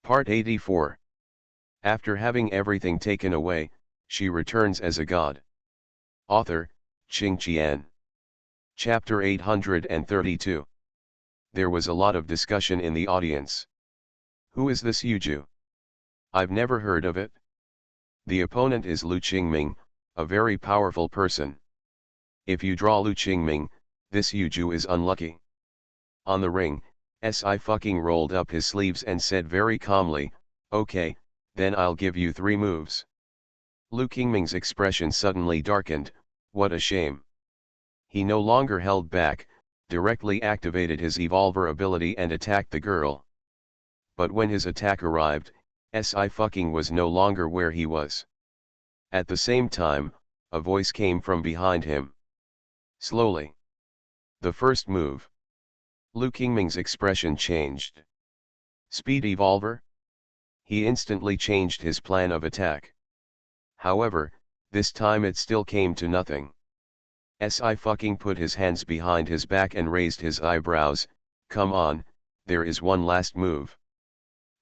Part 84. After having everything taken away, she returns as a god. Author, Qing Qian. Chapter 832. There was a lot of discussion in the audience. Who is this Yuju? I've never heard of it. The opponent is Lu Qingming, a very powerful person. If you draw Lu Qingming, this Yuju is unlucky. On the ring, Si rolled up his sleeves and said very calmly, "Okay, then I'll give you 3 moves." Lu Qingming's expression suddenly darkened. What a shame. He no longer held back, directly activated his evolver ability and attacked the girl. But when his attack arrived, Si was no longer where he was. At the same time, a voice came from behind him. Slowly. The first move. Lu Qingming's expression changed. Speed evolver? He instantly changed his plan of attack. However, this time it still came to nothing. Si put his hands behind his back and raised his eyebrows. Come on, there is one last move.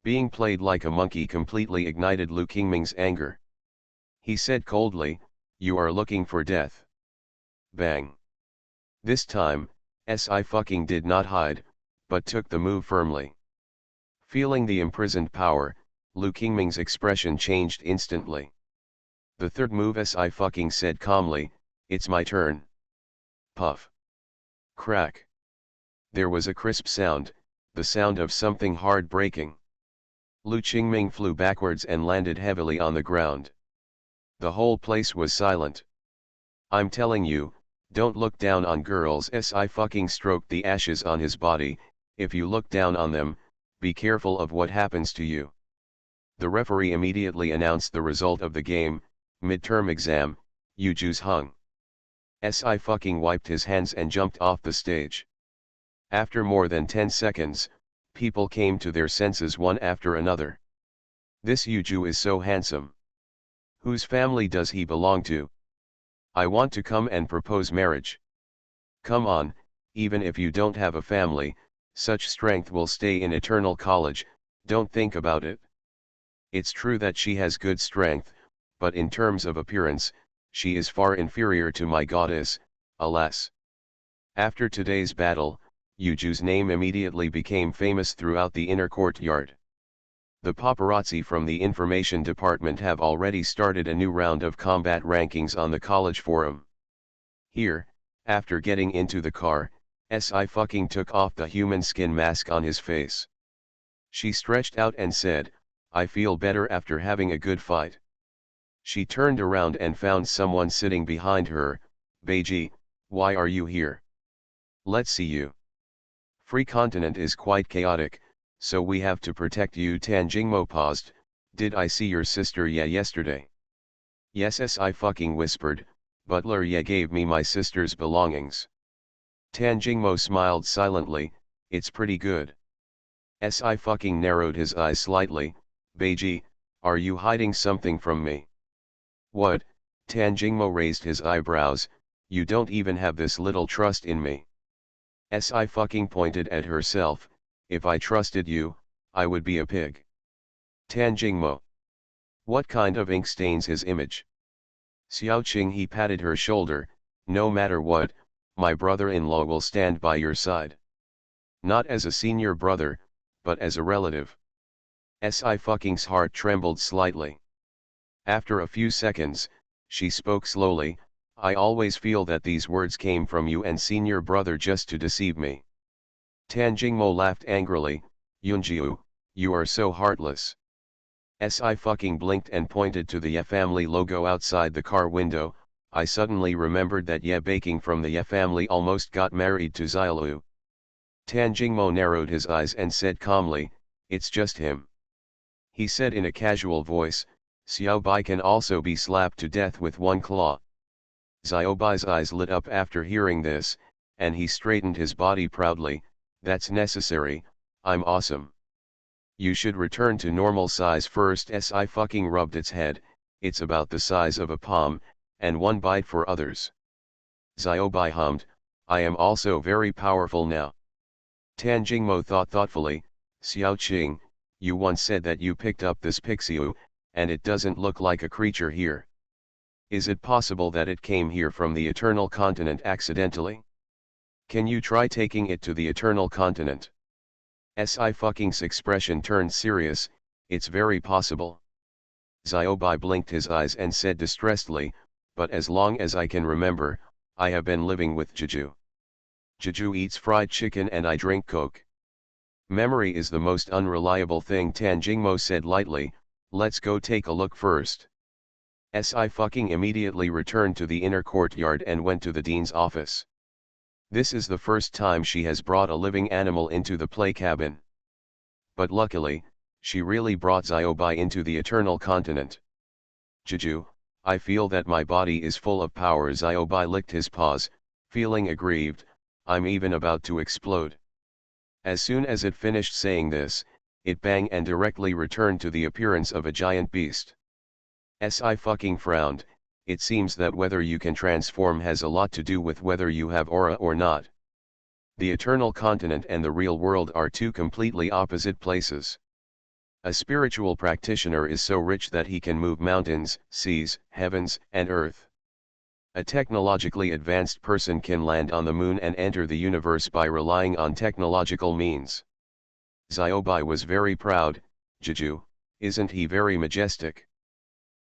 Being played like a monkey completely ignited Lu Qingming's anger. He said coldly, "You are looking for death." Bang. This time, Si did not hide, but took the move firmly. Feeling the imprisoned power, Lu Qingming's expression changed instantly. The third move Si said calmly, "It's my turn." Puff. Crack. There was a crisp sound, the sound of something hard breaking. Lu Qingming flew backwards and landed heavily on the ground. The whole place was silent. I'm telling you, don't look down on girls. Si stroked the ashes on his body. If you look down on them, be careful of what happens to you. The referee immediately announced the result of the game. Midterm exam, Yuju's hung. Si wiped his hands and jumped off the stage. After more than 10 seconds, people came to their senses one after another. This Yuju is so handsome. Whose family does he belong to? I want to come and propose marriage. Come on, even if you don't have a family, such strength will stay in eternal college, don't think about it. It's true that she has good strength, but in terms of appearance, she is far inferior to my goddess, alas. After today's battle, Yuju's name immediately became famous throughout the inner courtyard. The paparazzi from the information department have already started a new round of combat rankings on the college forum. Here, after getting into the car, Si took off the human skin mask on his face. She stretched out and said, "I feel better after having a good fight." She turned around and found someone sitting behind her. "Beiji, why are you here? Let's see you. Free continent is quite chaotic, so we have to protect you." Tan Jingmo paused. "Did I see your sister Ye yesterday?" "Yes," Si whispered, "Butler Ye gave me my sister's belongings." Tan Jingmo smiled silently. "It's pretty good." Si narrowed his eyes slightly. "Beiji, are you hiding something from me?" "What?" Tan Jingmo raised his eyebrows. "You don't even have this little trust in me." Si pointed at herself. "If I trusted you, I would be a pig." Tan Jingmo. What kind of ink stains his image? Xiaoqing, he patted her shoulder. "No matter what, my brother-in-law will stand by your side. Not as a senior brother, but as a relative." Si heart trembled slightly. After a few seconds, she spoke slowly. "I always feel that these words came from you and senior brother just to deceive me." Tan Jingmo laughed angrily. "Yunjiu, you are so heartless." Si blinked and pointed to the Ye family logo outside the car window. "I suddenly remembered that Ye Baking from the Ye family almost got married to Xiaolu." Tan Jingmo narrowed his eyes and said calmly, "It's just him." He said in a casual voice, "Xiao Bai can also be slapped to death with one claw." Xiao Bai's eyes lit up after hearing this, and he straightened his body proudly. "That's necessary, I'm awesome." "You should return to normal size first." Si rubbed its head. "It's about the size of a palm, and one bite for others." Xiao Bai hummed, "I am also very powerful now." Tan Jingmo thought thoughtfully. "Xiao Qing, you once said that you picked up this Pixiu, and it doesn't look like a creature here. Is it possible that it came here from the Eternal Continent accidentally? Can you try taking it to the Eternal Continent? Sci-Fucking's expression turned serious. It's very possible. Xiaobai blinked his eyes and said distressedly, but as long as I can remember, I have been living with Jeju. Jeju eats fried chicken and I drink Coke. Memory is the most unreliable thing, Tan Jingmo said lightly. Let's go take a look first. Sci-Fucking immediately returned to the inner courtyard and went to the dean's office. This is the first time she has brought a living animal into the play cabin. But luckily, she really brought Xiaobai into the Eternal Continent. Jeju, I feel that my body is full of power. Xiaobai licked his paws, feeling aggrieved. I'm even about to explode. As soon as it finished saying this, it banged and directly returned to the appearance of a giant beast. Sci-Fucking frowned. It seems that whether you can transform has a lot to do with whether you have aura or not. The Eternal Continent and the real world are two completely opposite places. A spiritual practitioner is so rich that he can move mountains, seas, heavens, and earth. A technologically advanced person can land on the moon and enter the universe by relying on technological means. Xiaobai was very proud. Jeju, isn't he very majestic?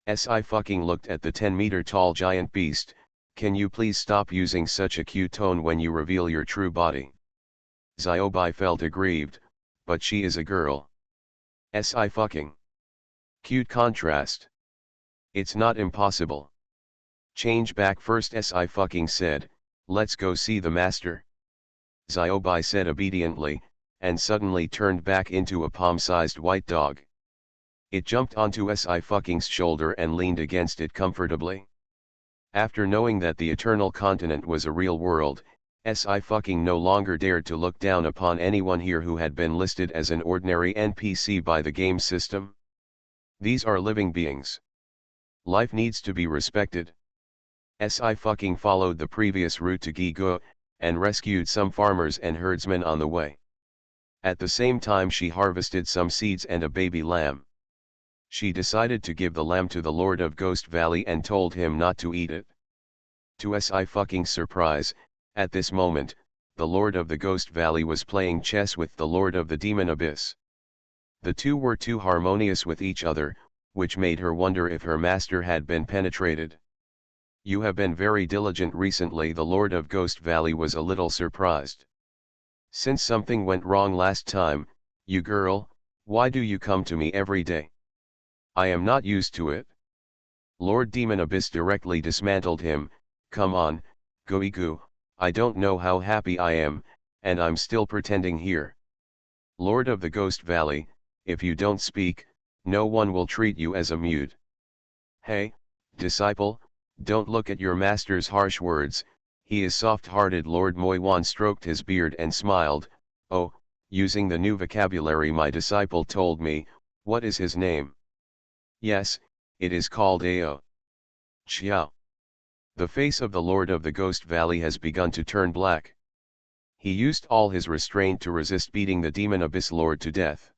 Sci-Fucking looked at the 10-meter tall giant beast. Can you please stop using such a cute tone when you reveal your true body? Xiaobai felt aggrieved, but she is a girl. Sci-Fucking. Cute contrast. It's not impossible. Change back first, Sci-Fucking said. Let's go see the master. Xiaobai said obediently, and suddenly turned back into a palm-sized white dog. It jumped onto Sci-Fucking's shoulder and leaned against it comfortably. After knowing that the Eternal Continent was a real world, Sci-Fucking no longer dared to look down upon anyone here who had been listed as an ordinary NPC by the game system. These are living beings. Life needs to be respected. Sci-Fucking followed the previous route to Gigo, and rescued some farmers and herdsmen on the way. At the same time she harvested some seeds and a baby lamb. She decided to give the lamb to the Lord of Ghost Valley and told him not to eat it. To Sci-Fucking's surprise, at this moment, the Lord of the Ghost Valley was playing chess with the Lord of the Demon Abyss. The two were too harmonious with each other, which made her wonder if her master had been penetrated. You have been very diligent recently. The Lord of Ghost Valley was a little surprised. Since something went wrong last time, you girl, why do you come to me every day? I am not used to it. Lord Demon Abyss directly dismantled him. Come on, Goiku, I don't know how happy I am, and I'm still pretending here. Lord of the Ghost Valley, if you don't speak, no one will treat you as a mute. Hey, disciple, don't look at your master's harsh words, he is soft-hearted. Lord Moiwan stroked his beard and smiled. Oh, using the new vocabulary my disciple told me. What is his name? Yes, it is called Ao. Xiao. The face of the Lord of the Ghost Valley has begun to turn black. He used all his restraint to resist beating the Demon Abyss Lord to death.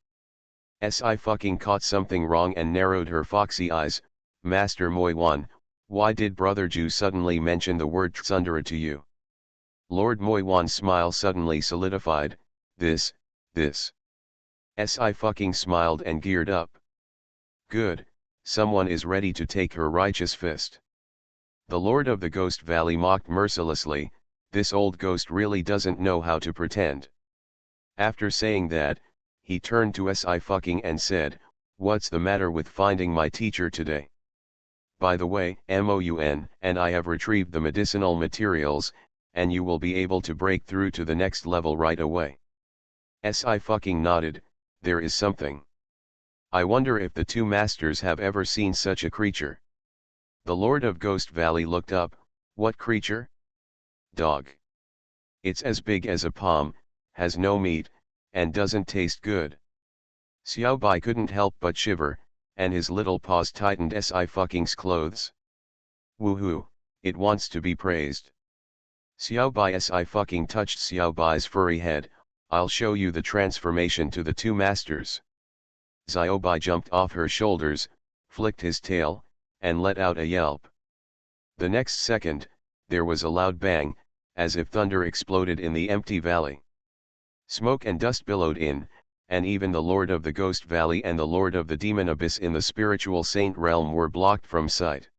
Sci-Fucking caught something wrong and narrowed her foxy eyes. Master Moiwan, why did Brother Ju suddenly mention the word Tsundere to you? Lord Moiwan's smile suddenly solidified. This. Sci-Fucking smiled and geared up. Good, someone is ready to take her righteous fist. The Lord of the Ghost Valley mocked mercilessly. This old ghost really doesn't know how to pretend. After saying that, he turned to Sci-Fucking and said, what's the matter with finding my teacher today? By the way, Moun and I have retrieved the medicinal materials, and you will be able to break through to the next level right away. Sci-Fucking nodded. There is something. I wonder if the two masters have ever seen such a creature. The Lord of Ghost Valley looked up. What creature? Dog. It's as big as a palm, has no meat, and doesn't taste good. Xiaobai couldn't help but shiver, and his little paws tightened. Sci-Fucking's clothes. Woohoo, it wants to be praised. Xiaobai. Sci-Fucking touched Xiaobai's furry head. I'll show you the transformation to the two masters. Xiaobai jumped off her shoulders, flicked his tail, and let out a yelp. The next second, there was a loud bang, as if thunder exploded in the empty valley. Smoke and dust billowed in, and even the Lord of the Ghost Valley and the Lord of the Demon Abyss in the spiritual saint realm were blocked from sight.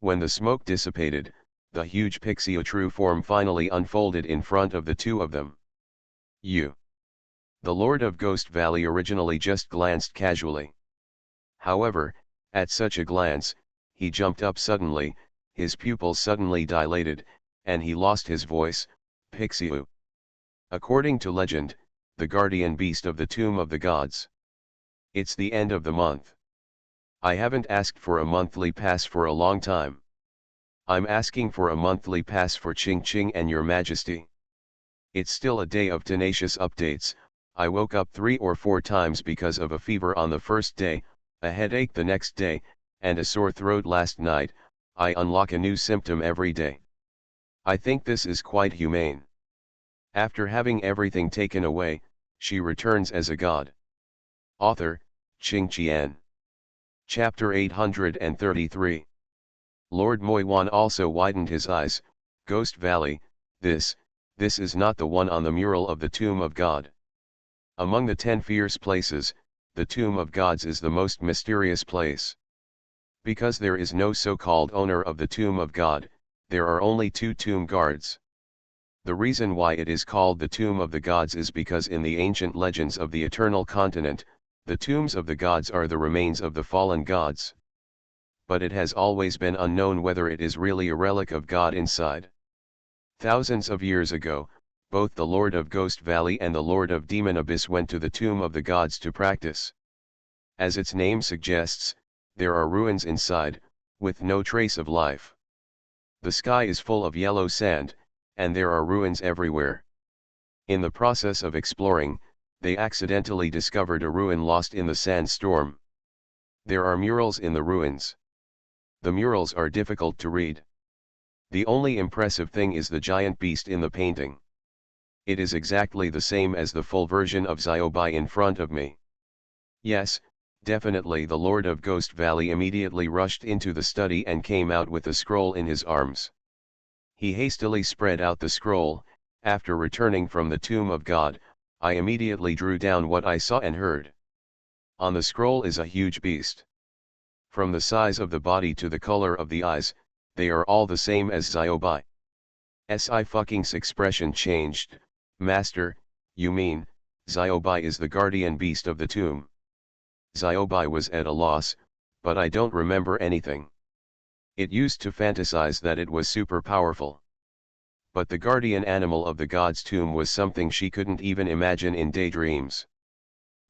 When the smoke dissipated, the huge pixie true form finally unfolded in front of the two of them. You. The Lord of Ghost Valley originally just glanced casually. However, at such a glance, he jumped up suddenly, his pupils suddenly dilated, and he lost his voice, Pixiu. According to legend, the guardian beast of the tomb of the gods. It's the end of the month. I haven't asked for a monthly pass for a long time. I'm asking for a monthly pass for Ching Ching and your majesty. It's still a day of tenacious updates. I woke up 3 or 4 times because of a fever on the first day, a headache the next day, and a sore throat last night. I unlock a new symptom every day. I think this is quite humane. After having everything taken away, she returns as a god. Author, Qing Qian. Chapter 833. Lord Moiwan also widened his eyes. Ghost Valley, this is not the one on the mural of the Tomb of God. Among the 10 fierce places, the Tomb of Gods is the most mysterious place. Because there is no so-called owner of the Tomb of God, there are only 2 tomb guards. The reason why it is called the Tomb of the Gods is because in the ancient legends of the Eternal Continent, the tombs of the gods are the remains of the fallen gods. But it has always been unknown whether it is really a relic of God inside. Thousands of years ago, both the Lord of Ghost Valley and the Lord of Demon Abyss went to the Tomb of the Gods to practice. As its name suggests, there are ruins inside, with no trace of life. The sky is full of yellow sand, and there are ruins everywhere. In the process of exploring, they accidentally discovered a ruin lost in the sandstorm. There are murals in the ruins. The murals are difficult to read. The only impressive thing is the giant beast in the painting. It is exactly the same as the full version of Xiaobai in front of me. Yes, definitely. The Lord of Ghost Valley immediately rushed into the study and came out with the scroll in his arms. He hastily spread out the scroll. After returning from the Tomb of God, I immediately drew down what I saw and heard. On the scroll is a huge beast. From the size of the body to the color of the eyes, they are all the same as Xiaobai's expression changed. Master, you mean, Xiaobai is the guardian beast of the tomb? Xiaobai was at a loss, but I don't remember anything. It used to fantasize that it was super powerful. But the guardian animal of the god's tomb was something she couldn't even imagine in daydreams.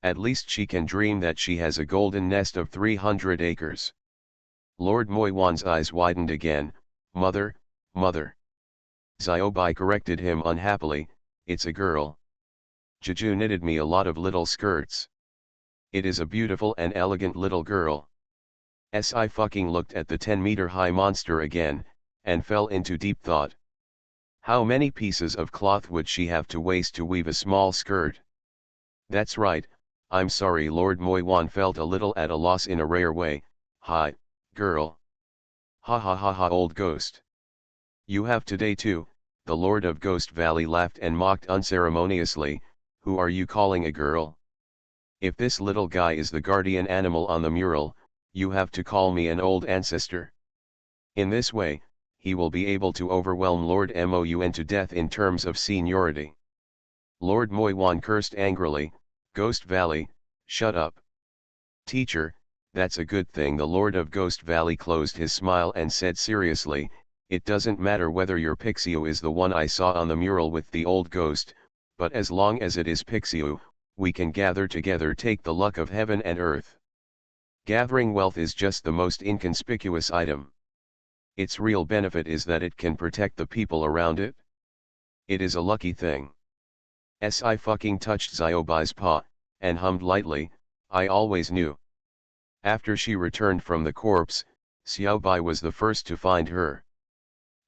At least she can dream that she has a golden nest of 300 acres. Lord Moiwan's eyes widened again. Mother, mother. Xiaobai corrected him unhappily, it's a girl. Jeju knitted me a lot of little skirts. It is a beautiful and elegant little girl. I looked at the 10-meter high monster again, and fell into deep thought. How many pieces of cloth would she have to waste to weave a small skirt? That's right, I'm sorry. Lord Moiwan felt a little at a loss in a rare way. Hi, girl. Ha ha ha ha, old ghost. You have today too. The Lord of Ghost Valley laughed and mocked unceremoniously. Who are you calling a girl? If this little guy is the guardian animal on the mural, you have to call me an old ancestor. In this way, he will be able to overwhelm Lord Moun to death in terms of seniority. Lord Moiwan cursed angrily. Ghost Valley, shut up. Teacher, that's a good thing. The Lord of Ghost Valley closed his smile and said seriously, it doesn't matter whether your Pixiu is the one I saw on the mural with the old ghost, but as long as it is Pixiu, we can gather together, take the luck of heaven and earth. Gathering wealth is just the most inconspicuous item. Its real benefit is that it can protect the people around it. It is a lucky thing. I touched Xiaobai's paw, and hummed lightly, I always knew. After she returned from the corpse, Xiaobai was the first to find her.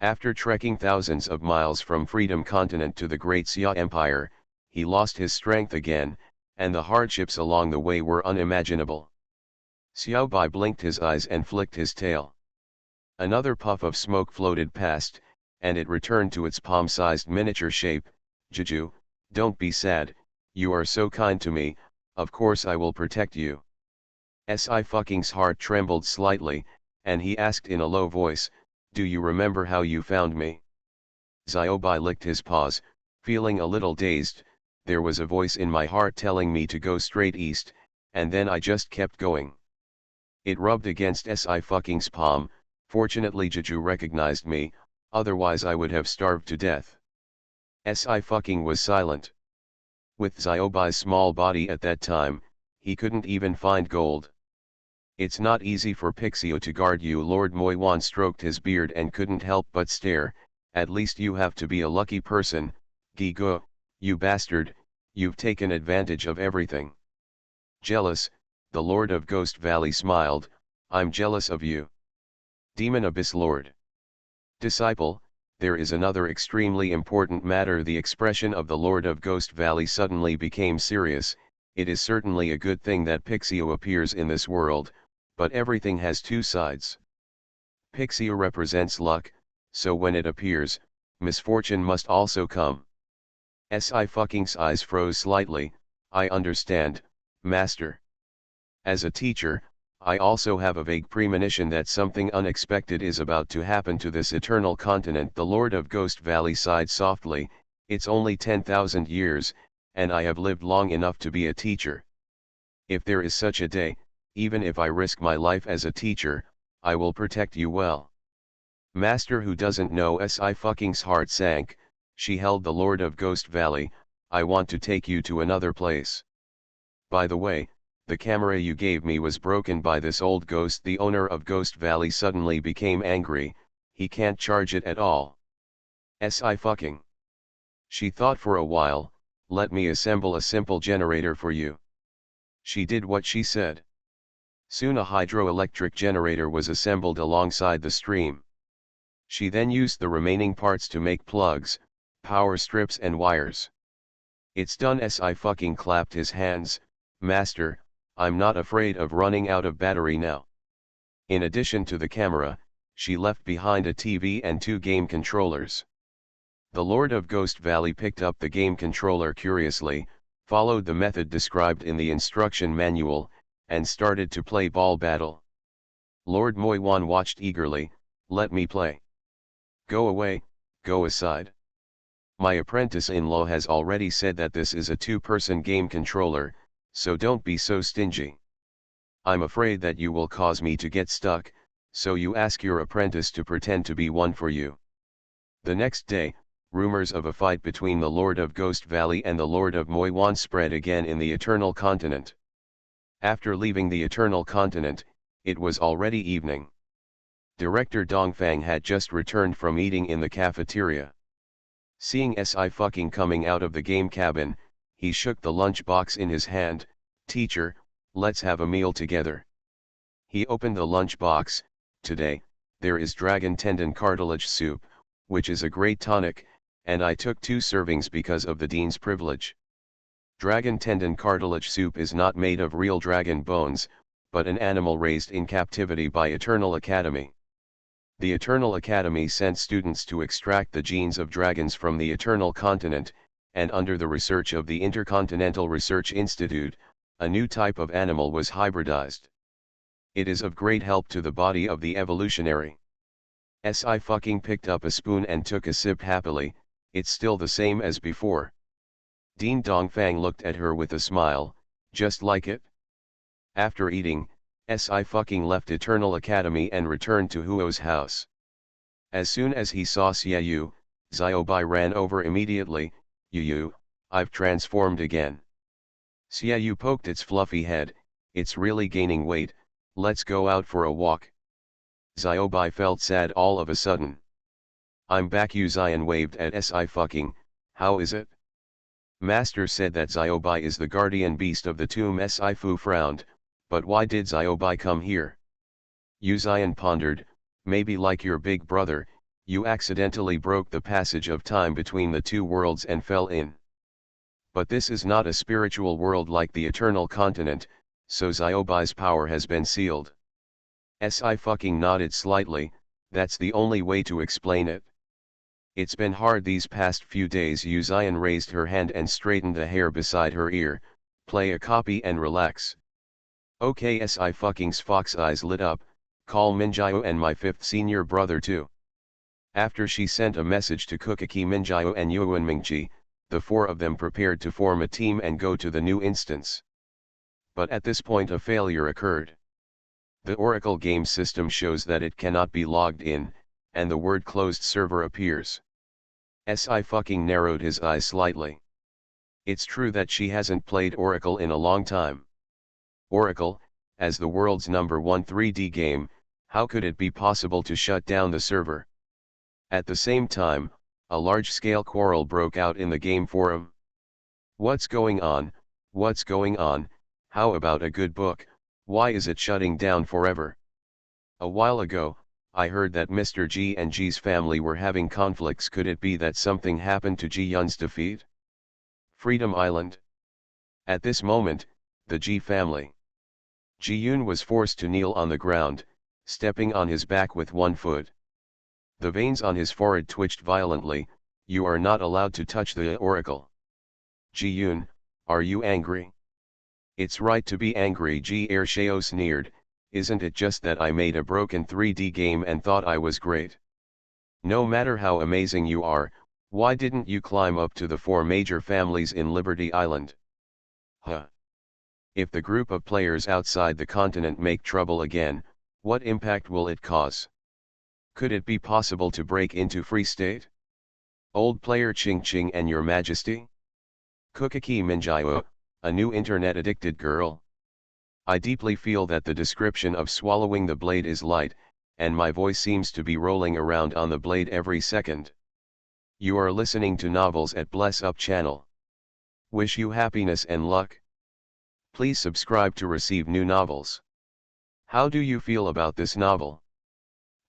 After trekking thousands of miles from Freedom Continent to the Great Xia Empire, he lost his strength again, and the hardships along the way were unimaginable. Xiaobai blinked his eyes and flicked his tail. Another puff of smoke floated past, and it returned to its palm-sized miniature shape. Juju, don't be sad, you are so kind to me, of course I will protect you. Si-fucking's heart trembled slightly, and he asked in a low voice, do you remember how you found me? Xiaobai licked his paws, feeling a little dazed. There was a voice in my heart telling me to go straight east, and then I just kept going. It rubbed against Si-fucking's palm. Fortunately Juju recognized me, otherwise I would have starved to death. Si-fucking was silent. With Xiaobai's small body at that time, he couldn't even find gold. It's not easy for Pixio to guard you. Lord Moiwan stroked his beard and couldn't help but stare. At least you have to be a lucky person, Gigo, you bastard, you've taken advantage of everything. Jealous, the Lord of Ghost Valley smiled, I'm jealous of you. Demon Abyss Lord. Disciple, there is another extremely important matter. The expression of the Lord of Ghost Valley suddenly became serious. It is certainly a good thing that Pixio appears in this world, but everything has two sides. Pixio represents luck, so when it appears, misfortune must also come. Si-fucking's eyes froze slightly. I understand, Master. As a teacher, I also have a vague premonition that something unexpected is about to happen to this eternal continent. The Lord of Ghost Valley sighed softly, it's only 10,000 years, and I have lived long enough to be a teacher. If there is such a day, even if I risk my life as a teacher, I will protect you well. Master, who doesn't know? Si-fucking's heart sank. She held the Lord of Ghost Valley, I want to take you to another place. By the way, the camera you gave me was broken by this old ghost. The owner of Ghost Valley suddenly became angry, he can't charge it at all. Si-fucking. She thought for a while, let me assemble a simple generator for you. She did what she said. Soon a hydroelectric generator was assembled alongside the stream. She then used the remaining parts to make plugs, power strips and wires. It's done. Si-fucking clapped his hands, Master, I'm not afraid of running out of battery now. In addition to the camera, she left behind a TV and 2 game controllers. The Lord of Ghost Valley picked up the game controller curiously, followed the method described in the instruction manual, and started to play Ball Battle. Lord Moiwan watched eagerly, let me play. Go away, go aside. My apprentice-in-law has already said that this is a 2-person game controller, so don't be so stingy. I'm afraid that you will cause me to get stuck, so you ask your apprentice to pretend to be one for you. The next day, rumors of a fight between the Lord of Ghost Valley and the Lord of Moiwan spread again in the Eternal Continent. After leaving the Eternal Continent, it was already evening. Director Dongfang had just returned from eating in the cafeteria. Seeing Si-fucking coming out of the game cabin, he shook the lunch box in his hand. Teacher, let's have a meal together. He opened the lunch box. Today, there is dragon tendon cartilage soup, which is a great tonic, and I took 2 servings because of the dean's privilege. Dragon tendon cartilage soup is not made of real dragon bones, but an animal raised in captivity by Eternal Academy. The Eternal Academy sent students to extract the genes of dragons from the Eternal Continent, and under the research of the Intercontinental Research Institute, a new type of animal was hybridized. It is of great help to the body of the evolutionary. Si-fucking picked up a spoon and took a sip happily, it's still the same as before. Dean Dongfang looked at her with a smile, just like it. After eating, Si-fucking left Eternal Academy and returned to Huo's house. As soon as he saw Xiaoyu, Xiaobai ran over immediately. Yu, I've transformed again. Xiaoyu poked its fluffy head, it's really gaining weight, let's go out for a walk. Xiaobai felt sad all of a sudden. I'm back. Yu Xian waved at Si-fucking, how is it? Master said that Xiaobai is the guardian beast of the tomb. Si-fu frowned, but why did Xiaobai come here? Yu Xian pondered, maybe like your big brother, you accidentally broke the passage of time between the 2 worlds and fell in. But this is not a spiritual world like the eternal continent, so Xiaobai's power has been sealed. Sci-fi nodded slightly, that's the only way to explain it. It's been hard these past few days. Yu Xian raised her hand and straightened the hair beside her ear, play a copy and relax. Okay, Sci-Fu's fox eyes lit up, call Minjiao and my fifth senior brother too. After she sent a message to Kukaki, Minjiao and Yuan Mingji, the four of them prepared to form a team and go to the new instance. But at this point a failure occurred. The Oracle game system shows that it cannot be logged in, and the word closed server appears. Sci-Fi narrowed his eyes slightly. It's true that she hasn't played Oracle in a long time. Oracle, as the world's #1 3D game, how could it be possible to shut down the server? At the same time, a large-scale quarrel broke out in the game forum. What's going on? What's going on? How about a good book? Why is it shutting down forever? A while ago, I heard that Mr. Ji and Ji's family were having conflicts. Could it be that something happened to Ji Yun's defeat? Freedom Island. At this moment, the Ji family. Ji Yun was forced to kneel on the ground, stepping on his back with one foot. The veins on his forehead twitched violently. You are not allowed to touch the oracle. Ji Yun, are you angry? It's right to be angry, Ji Ershao sneered. Isn't it just that I made a broken 3D game and thought I was great? No matter how amazing you are, why didn't you climb up to the 4 major families in Liberty Island? Huh. If the group of players outside the continent make trouble again, what impact will it cause? Could it be possible to break into Free State? Old player Ching Ching and Your Majesty? Kukaki Minjiao, a new internet-addicted girl? I deeply feel that the description of swallowing the blade is light, and my voice seems to be rolling around on the blade every second. You are listening to Novels at Bless Up channel. Wish you happiness and luck. Please subscribe to receive new novels. How do you feel about this novel?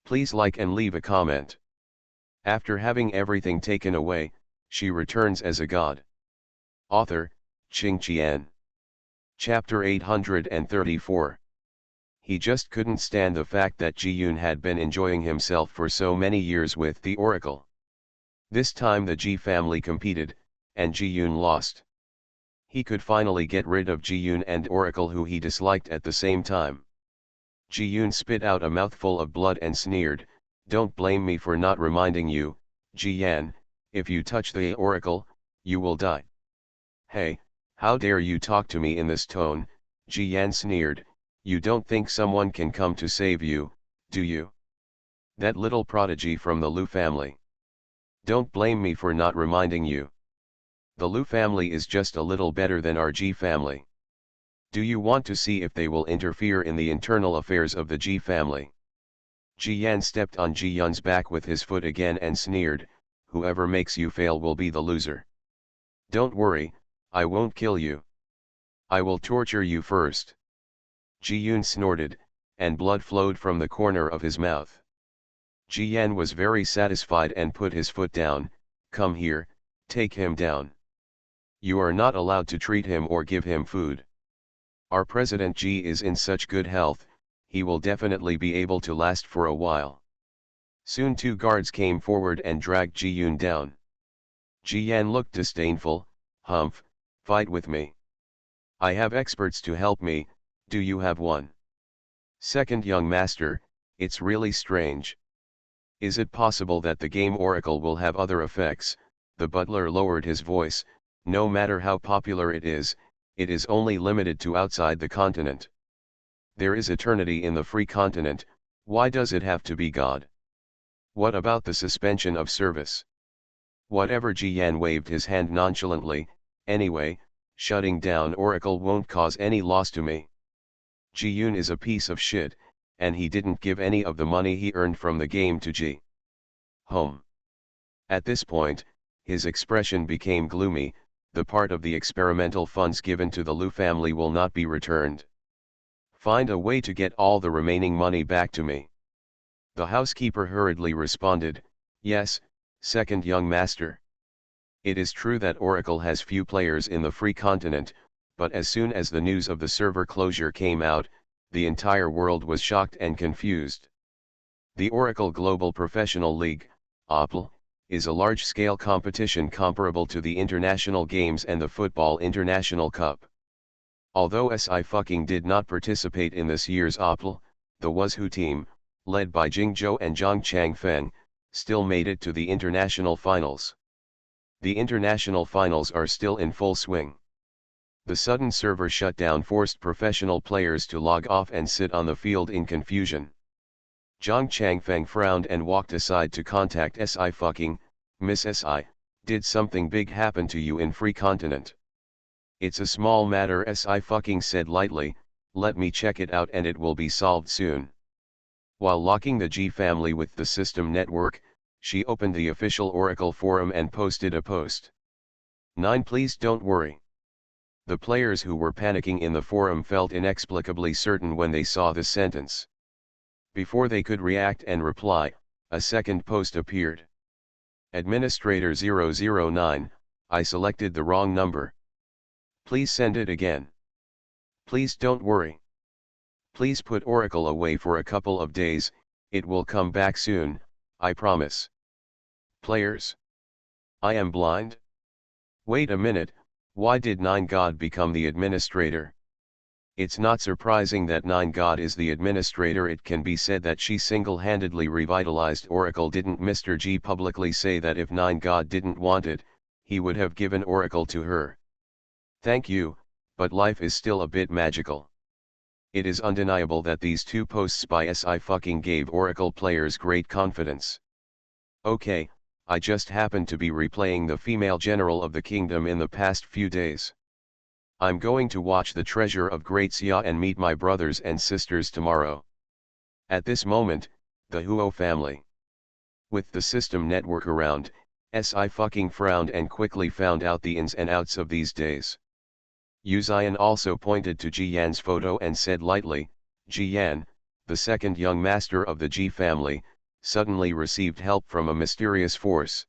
Please like and leave a comment. After having everything taken away, she returns as a god. Author, Qing Qian. Chapter 834. He just couldn't stand the fact that Ji Yun had been enjoying himself for so many years with the oracle. This time the Ji family competed, and Ji Yun lost. He could finally get rid of Ji Yun and oracle who he disliked at the same time. Ji Yun spit out a mouthful of blood and sneered, "Don't blame me for not reminding you, Ji Yan, if you touch the oracle, you will die." "Hey, how dare you talk to me in this tone?" Ji Yan sneered. "You don't think someone can come to save you, do you? That little prodigy from the Lu family. Don't blame me for not reminding you. The Lu family is just a little better than our Ji family. Do you want to see if they will interfere in the internal affairs of the Ji family?" Ji Yan stepped on Ji Yun's back with his foot again and sneered, "Whoever makes you fail will be the loser. Don't worry, I won't kill you. I will torture you first." Ji Yun snorted, and blood flowed from the corner of his mouth. Ji Yan was very satisfied and put his foot down. "Come here, take him down. You are not allowed to treat him or give him food. Our President Ji is in such good health, he will definitely be able to last for a while." Soon 2 guards came forward and dragged Ji Yun down. Ji Yan looked disdainful. "Humph, fight with me. I have experts to help me, do you have one?" "Second young master, it's really strange. Is it possible that the game Oracle will have other effects?" The butler lowered his voice. "No matter how popular it is only limited to outside the continent. There is eternity in the free continent, why does it have to be God? What about the suspension of service?" "Whatever." Ji Yan waved his hand nonchalantly. "Anyway, shutting down Oracle won't cause any loss to me. Ji Yun is a piece of shit, and he didn't give any of the money he earned from the game to Ji Home." At this point, his expression became gloomy. "The part of the experimental funds given to the Lu family will not be returned. Find a way to get all the remaining money back to me." The housekeeper hurriedly responded, "Yes, second young master." It is true that Oracle has few players in the free continent, but as soon as the news of the server closure came out, the entire world was shocked and confused. The Oracle Global Professional League, OPL, is a large-scale competition comparable to the international games and the Football International Cup. Although SI did not participate in this year's OPL, the Wuzhou team, led by Jing Zhou and Zhang Changfeng, still made it to the international finals. The international finals are still in full swing. The sudden server shutdown forced professional players to log off and sit on the field in confusion. Zhang Changfeng frowned and walked aside to contact SI. Miss SI, did something big happen to you in free continent? It's a small matter, SI said lightly, let me check it out and it will be solved soon. While locking the G family with the system network, she opened the official Oracle forum and posted a post. 9 Please don't worry. The players who were panicking in the forum felt inexplicably certain when they saw this sentence. Before they could react and reply, a second post appeared. Administrator 009, I selected the wrong number. Please send it again. Please don't worry. Please put Oracle away for a couple of days, it will come back soon, I promise. Players. I am blind? Wait a minute, why did 9God become the administrator? It's not surprising that 9God is the administrator. It can be said that she single-handedly revitalized Oracle. Didn't Mr. G publicly say that if 9God didn't want it, he would have given Oracle to her? Thank you, but life is still a bit magical. It is undeniable that these two posts by SI gave Oracle players great confidence. Okay, I just happened to be replaying the female general of the kingdom in the past few days. I'm going to watch the Treasure of Great Xia and meet my brothers and sisters tomorrow. At this moment, the Huo family. With the system network around, SI frowned and quickly found out the ins and outs of these days. Yu Xian also pointed to Ji Yan's photo and said lightly, Ji Yan, the second young master of the Ji family, suddenly received help from a mysterious force.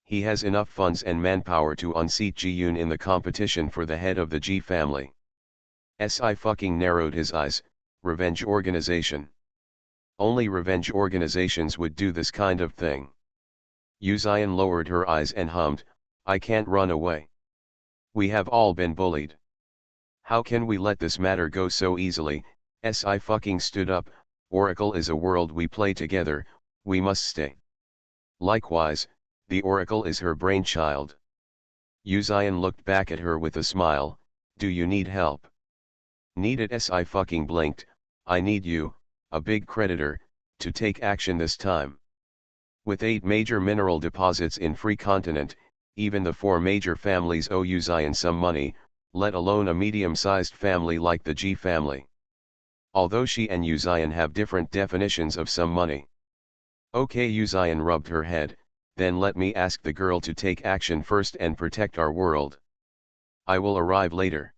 He has enough funds and manpower to unseat Ji Yun in the competition for the head of the Ji family. SI narrowed his eyes, revenge organization. Only revenge organizations would do this kind of thing. Yu Xian lowered her eyes and hummed, I can't run away. We have all been bullied. How can we let this matter go so easily? SI stood up, Oracle is a world we play together, we must stay. Likewise, the Oracle is her brainchild. Yu Xian looked back at her with a smile, do you need help? Need it? SI blinked, I need you, a big creditor, to take action this time. With 8 major mineral deposits in free continent, even the 4 major families owe Yu Xian some money, let alone a medium-sized family like the Ji family. Although she and Yu Xian have different definitions of some money. Okay, Yu Xian rubbed her head, then let me ask the girl to take action first and protect our world. I will arrive later.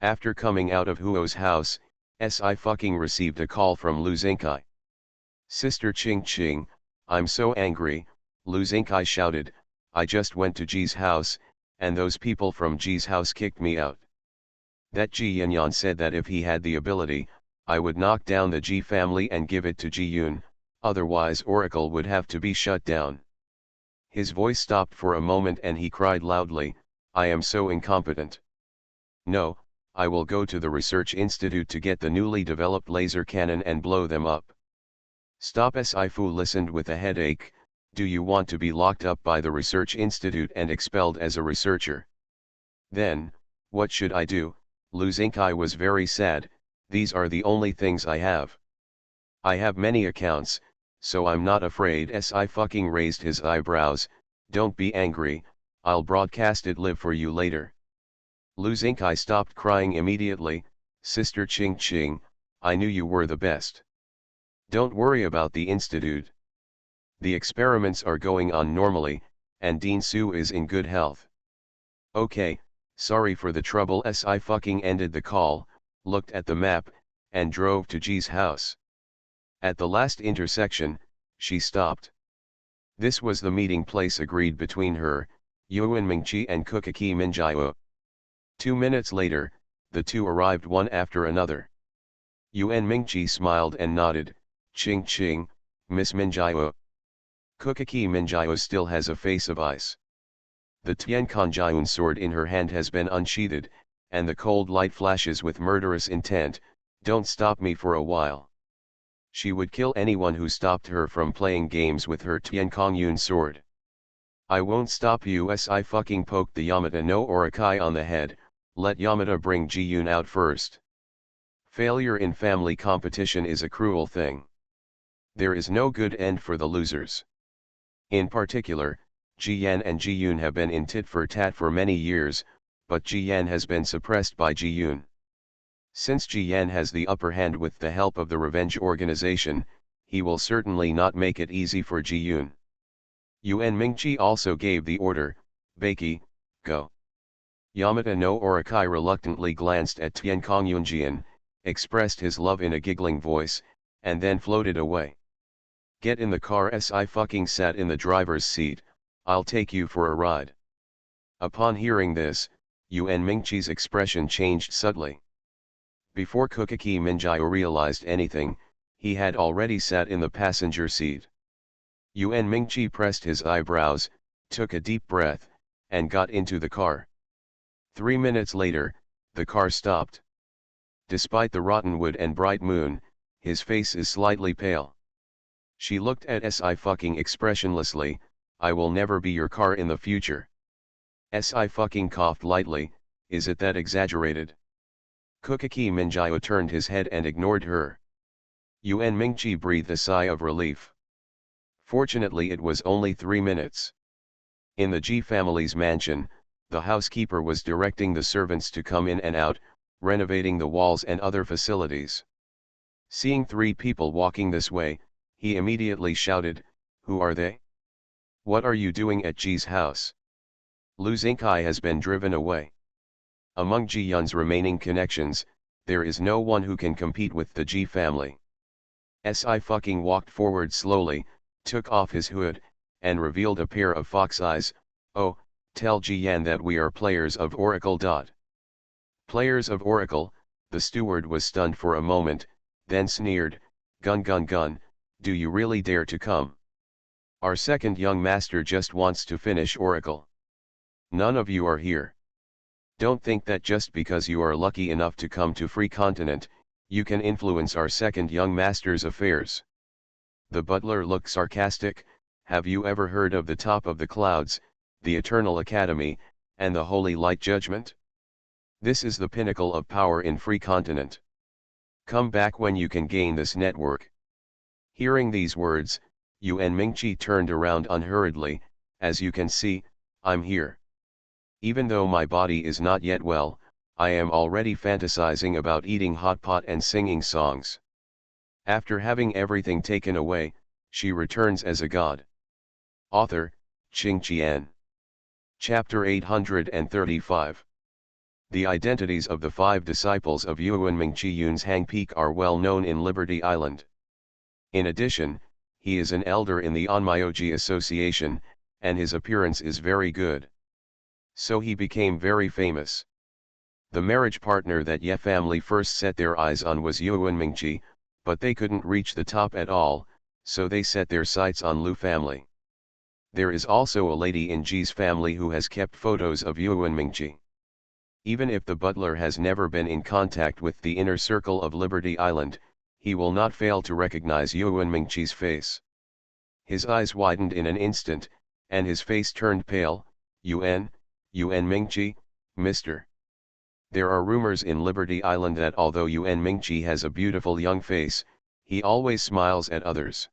After coming out of Huo's house, SI received a call from Lu Xingkai. Sister Ching, I'm so angry, Lu Xingkai shouted, I just went to Ji's house, and those people from Ji's house kicked me out. That Ji Yanyan said that if he had the ability, I would knock down the Ji family and give it to Ji Yun, otherwise Oracle would have to be shut down. His voice stopped for a moment and he cried loudly, I am so incompetent. No, I will go to the research institute to get the newly developed laser cannon and blow them up. Stop. Si Fu listened with a headache, do you want to be locked up by the research institute and expelled as a researcher? Then, what should I do? Lu Xingkai was very sad, these are the only things I have. I have many accounts, so I'm not afraid. Si raised his eyebrows, don't be angry, I'll broadcast it live for you later. Lu Xingkai stopped crying immediately, Sister Ching, I knew you were the best. Don't worry about the institute. The experiments are going on normally, and Dean Su is in good health. Okay, sorry for the trouble. Si ended the call, looked at the map, and drove to Ji's house. At the last intersection, she stopped. This was the meeting place agreed between her, Yuan Mingqi and Kukaki Minjiao. 2 minutes later, the two arrived one after another. Yuan Mingqi smiled and nodded, "Ching ching, Miss Minjiao." Kukaki Minjiao still has a face of ice. The Tiankonjian sword in her hand has been unsheathed, and the cold light flashes with murderous intent. "Don't stop me for a while." She would kill anyone who stopped her from playing games with her Tiankongyun sword. "I won't stop you." I fucking poked the Yamata no Orakai on the head. "Let Yamata bring Ji-Yun out first." Failure in family competition is a cruel thing. There is no good end for the losers. In particular, Ji-Yan and Ji-Yun have been in tit-for-tat for many years, but Ji-Yan has been suppressed by Ji-Yun. Since Ji-Yan has the upper hand with the help of the revenge organization, he will certainly not make it easy for Ji-Yun. Yuan Mingqi also gave the order, "Baki, go." Yamata no Orakai reluctantly glanced at Tiankongyunjian, expressed his love in a giggling voice, and then floated away. "Get in the car." I fucking sat in the driver's seat. "I'll take you for a ride." Upon hearing this, Yuan Mingqi's expression changed subtly. Before Kukaki Minjiao realized anything, he had already sat in the passenger seat. Yuan Mingqi pressed his eyebrows, took a deep breath, and got into the car. 3 minutes later, the car stopped. Despite the rotten wood and bright moon, his face is slightly pale. She looked at Si fucking expressionlessly. "I will never be your car in the future." Si fucking coughed lightly. "Is it that exaggerated?" Kukaki Minjiao turned his head and ignored her. Yuan Mingqi breathed a sigh of relief. Fortunately it was only 3 minutes. In the Ji family's mansion, the housekeeper was directing the servants to come in and out, renovating the walls and other facilities. Seeing 3 people walking this way, he immediately shouted, "Who are they? What are you doing at Ji's house?" Lu Xingkai has been driven away. Among Ji Yun's remaining connections, there is no one who can compete with the Ji family. Si fucking walked forward slowly, took off his hood, and revealed a pair of fox eyes. "Oh, tell Ji Yan that we are players of Oracle. Players of Oracle." The steward was stunned for a moment, then sneered, "Gun gun gun, do you really dare to come? Our second young master just wants to finish Oracle. None of you are here. Don't think that just because you are lucky enough to come to Free Continent, you can influence our second young master's affairs." The butler looked sarcastic. "Have you ever heard of the top of the clouds, the Eternal Academy, and the Holy Light Judgment? This is the pinnacle of power in Free Continent. Come back when you can gain this network." Hearing these words, Yuan Mingqi turned around unhurriedly. "As you can see, I'm here. Even though my body is not yet well, I am already fantasizing about eating hot pot and singing songs." After having everything taken away, she returns as a god. Author, Qing Qian. Chapter 835. The identities of the 5 disciples of Yuan Mingqi Yun's Hang Peak are well known in Liberty Island. In addition, he is an elder in the Onmyoji Association, and his appearance is very good. So he became very famous. The marriage partner that Ye family first set their eyes on was Yuan Mingqi, but they couldn't reach the top at all, so they set their sights on Lu family. There is also a lady in Ji's family who has kept photos of Yuan Mingqi. Even if the butler has never been in contact with the inner circle of Liberty Island, he will not fail to recognize Yuan Mingqi's face. His eyes widened in an instant, and his face turned pale. Yuan Mingqi, Mr. There are rumors in Liberty Island that although Yuan Mingqi has a beautiful young face, he always smiles at others.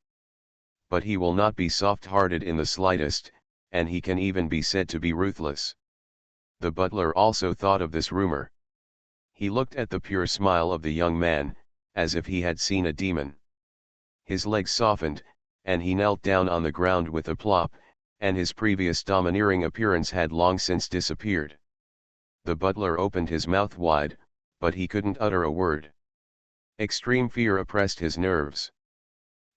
But he will not be soft-hearted in the slightest, and he can even be said to be ruthless. The butler also thought of this rumor. He looked at the pure smile of the young man, as if he had seen a demon. His legs softened, and he knelt down on the ground with a plop, and his previous domineering appearance had long since disappeared. The butler opened his mouth wide, but he couldn't utter a word. Extreme fear oppressed his nerves.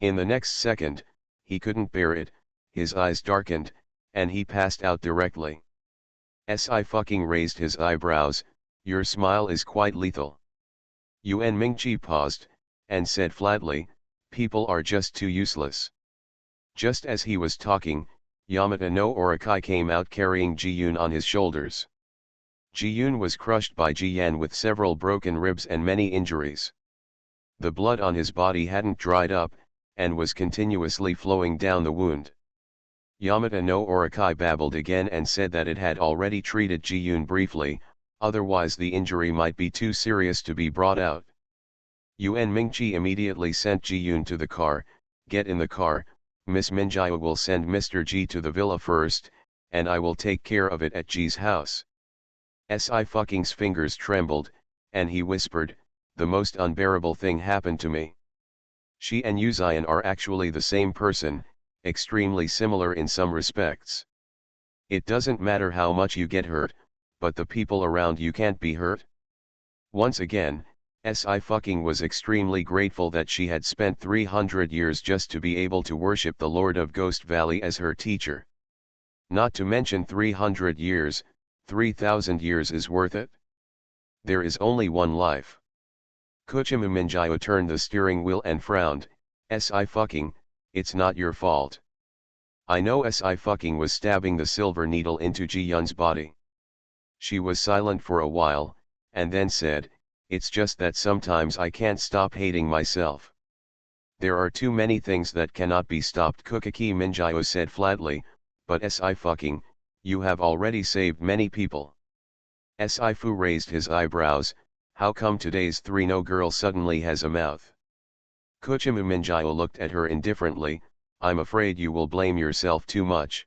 In the next second, he couldn't bear it, his eyes darkened, and he passed out directly. Si raised his eyebrows, your smile is quite lethal. Yuan Mingqi paused, and said flatly, people are just too useless. Just as he was talking, Yamata no Orakai came out carrying Ji-yun on his shoulders. Ji-yun was crushed by Ji-yan with several broken ribs and many injuries. The blood on his body hadn't dried up, and was continuously flowing down the wound. Yamata no Orakai babbled again and said that it had already treated Ji-yun briefly, otherwise the injury might be too serious to be brought out. Yuan Mingqi immediately sent Ji-yun to the car, get in the car, Miss Minjia will send Mr. Ji to the villa first, and I will take care of it at Ji's house. Si-Fucking's fingers trembled, and he whispered, the most unbearable thing happened to me. She and Yuzian are actually the same person, extremely similar in some respects. It doesn't matter how much you get hurt, but the people around you can't be hurt. Once again, Si-Fucking was extremely grateful that she had spent 300 years just to be able to worship the Lord of Ghost Valley as her teacher. Not to mention 300 years, 3,000 years is worth it. There is only one life. Kuchimu Minjio turned the steering wheel and frowned, Si-Fucking, it's not your fault. I know Si-Fucking was stabbing the silver needle into Ji-yun's body. She was silent for a while, and then said, it's just that sometimes I can't stop hating myself. There are too many things that cannot be stopped, Kukaki Minjio said flatly, but Si-Fucking, you have already saved many people. Si-Fu raised his eyebrows, how come today's 3-no girl suddenly has a mouth? Kuchimu Minjio looked at her indifferently, I'm afraid you will blame yourself too much.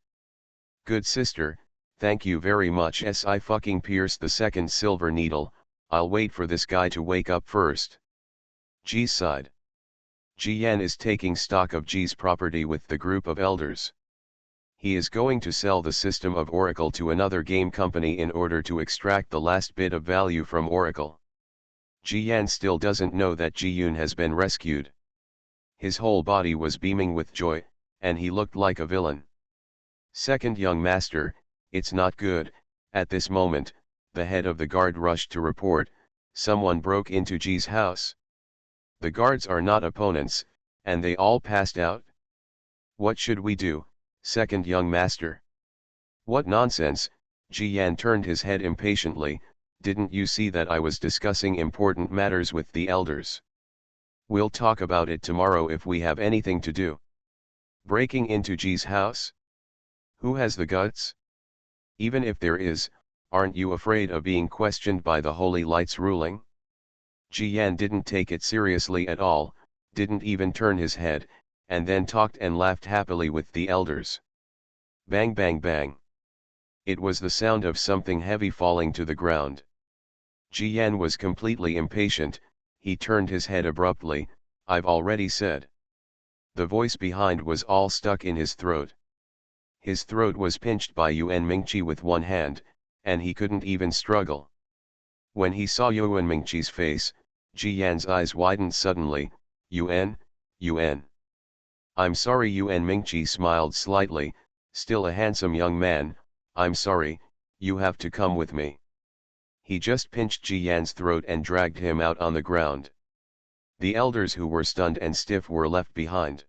Good sister, thank you very much. Si-Fucking pierced the second silver needle, I'll wait for this guy to wake up first. Ji sighed. Ji-yan is taking stock of Ji's property with the group of elders. He is going to sell the system of Oracle to another game company in order to extract the last bit of value from Oracle. Ji-yan still doesn't know that Ji-yun has been rescued. His whole body was beaming with joy, and he looked like a villain. Second young master, it's not good. At this moment, the head of the guard rushed to report, someone broke into Ji's house. The guards are not opponents, and they all passed out. What should we do, second young master? What nonsense, Ji-yan turned his head impatiently, didn't you see that I was discussing important matters with the elders? We'll talk about it tomorrow if we have anything to do. Breaking into Ji's house? Who has the guts? Even if there is, aren't you afraid of being questioned by the Holy Light's ruling? Ji-yan didn't take it seriously at all, didn't even turn his head, and then talked and laughed happily with the elders. Bang bang bang. It was the sound of something heavy falling to the ground. Ji-yan was completely impatient, he turned his head abruptly, I've already said. The voice behind was all stuck in his throat. His throat was pinched by Yuan Mingqi with one hand, and he couldn't even struggle. When he saw Yuan Mingqi's face, Ji-yan's eyes widened suddenly, Yuan. I'm sorry. Yuan Mingqi smiled slightly, still a handsome young man, I'm sorry, you have to come with me. He just pinched Ji-yan's throat and dragged him out on the ground. The elders who were stunned and stiff were left behind.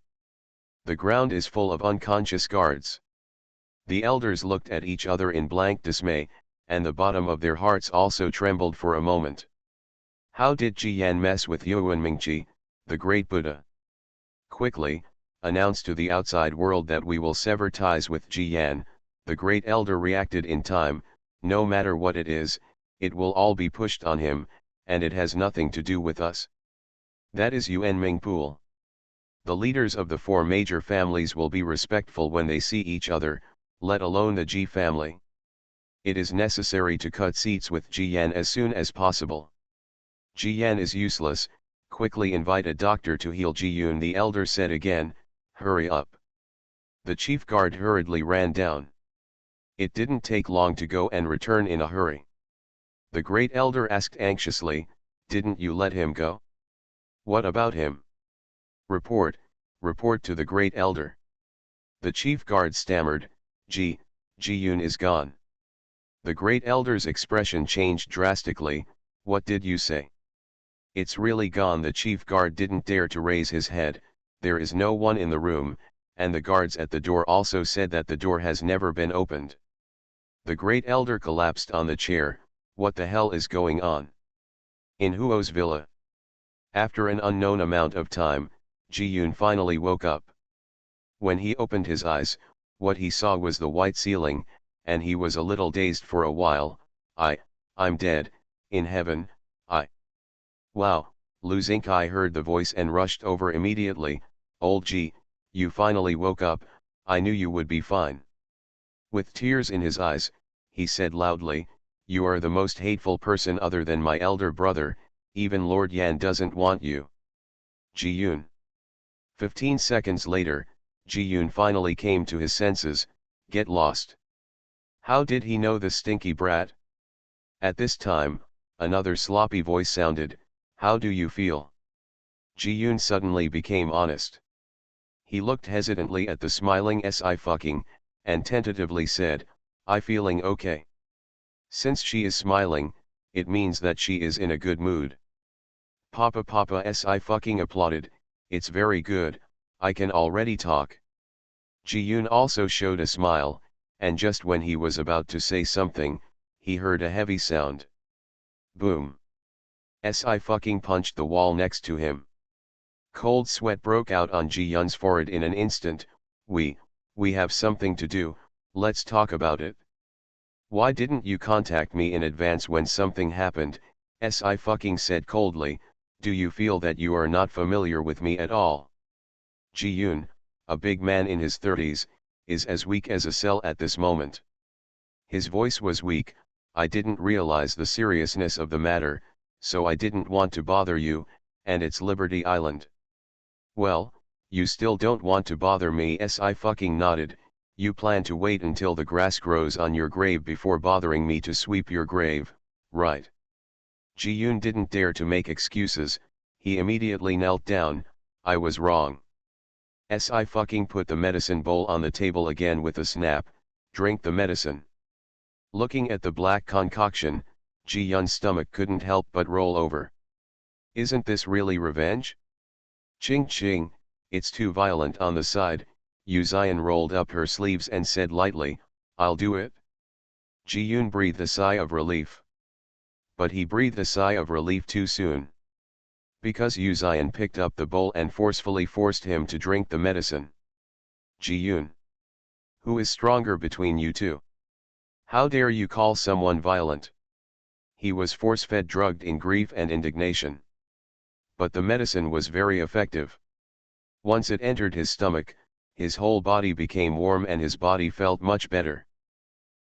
The ground is full of unconscious guards. The elders looked at each other in blank dismay, and the bottom of their hearts also trembled for a moment. How did Ji-yan mess with Yuan Mingqi, the great Buddha? Quickly, announce to the outside world that we will sever ties with Ji-yan. The great elder reacted in time, no matter what it is, it will all be pushed on him, and it has nothing to do with us. That is Yuan Mingpool. The leaders of the 4 major families will be respectful when they see each other, let alone the Ji family. It is necessary to cut seats with Ji-yan as soon as possible. Ji-yan is useless, quickly invite a doctor to heal Ji-yun, the elder said again, hurry up. The chief guard hurriedly ran down. It didn't take long to go and return in a hurry. The great elder asked anxiously, didn't you let him go? What about him? Report to the great elder. The chief guard stammered, Ji-yun is gone. The great elder's expression changed drastically. What did you say? It's really gone. The chief guard didn't dare to raise his head. There is no one in the room, and the guards at the door also said that the door has never been opened. The great elder collapsed on the chair. What the hell is going on? In Huo's villa. After an unknown amount of time, Ji-yoon finally woke up. When he opened his eyes, what he saw was the white ceiling, and he was a little dazed for a while. I'm dead, in heaven, Wow, Lu Xingkai heard the voice and rushed over immediately. Old Ji, you finally woke up, I knew you would be fine. With tears in his eyes, he said loudly, you are the most hateful person other than my elder brother, even Lord Yan doesn't want you. Ji-yoon. 15 seconds later, Ji-yoon finally came to his senses. Get lost. How did he know the stinky brat? At this time, another sloppy voice sounded, how do you feel? Ji-yoon suddenly became honest. He looked hesitantly at the smiling Sci-fucking, and tentatively said, I feeling okay. Since she is smiling, it means that she is in a good mood. Papa Sci-fucking applauded, it's very good, I can already talk. Ji-yoon also showed a smile, and just when he was about to say something, he heard a heavy sound. Boom. Sci-fucking punched the wall next to him. Cold sweat broke out on Ji-yoon's forehead in an instant. We have something to do, let's talk about it. Why didn't you contact me in advance when something happened? Sci-fucking said coldly, do you feel that you are not familiar with me at all? Ji-yoon, a big man in his 30s, is as weak as a cell at this moment. His voice was weak. I didn't realize the seriousness of the matter, so I didn't want to bother you, and it's Liberty Island. Well, you still don't want to bother me. Sci-fucking nodded, you plan to wait until the grass grows on your grave before bothering me to sweep your grave, right? Ji-yoon didn't dare to make excuses, he immediately knelt down, I was wrong. Sci-fucking put the medicine bowl on the table again with a snap, drink the medicine. Looking at the black concoction, Ji-yoon's stomach couldn't help but roll over. Isn't this really revenge? Ching ching, it's too violent on the side. Yu Zion rolled up her sleeves and said lightly, I'll do it. Ji-yoon breathed a sigh of relief. But he breathed a sigh of relief too soon. Because Yu Zion picked up the bowl and forcefully forced him to drink the medicine. Ji-yoon. Who is stronger between you two? How dare you call someone violent? He was force-fed, drugged in grief and indignation. But the medicine was very effective. Once it entered his stomach, his whole body became warm and his body felt much better.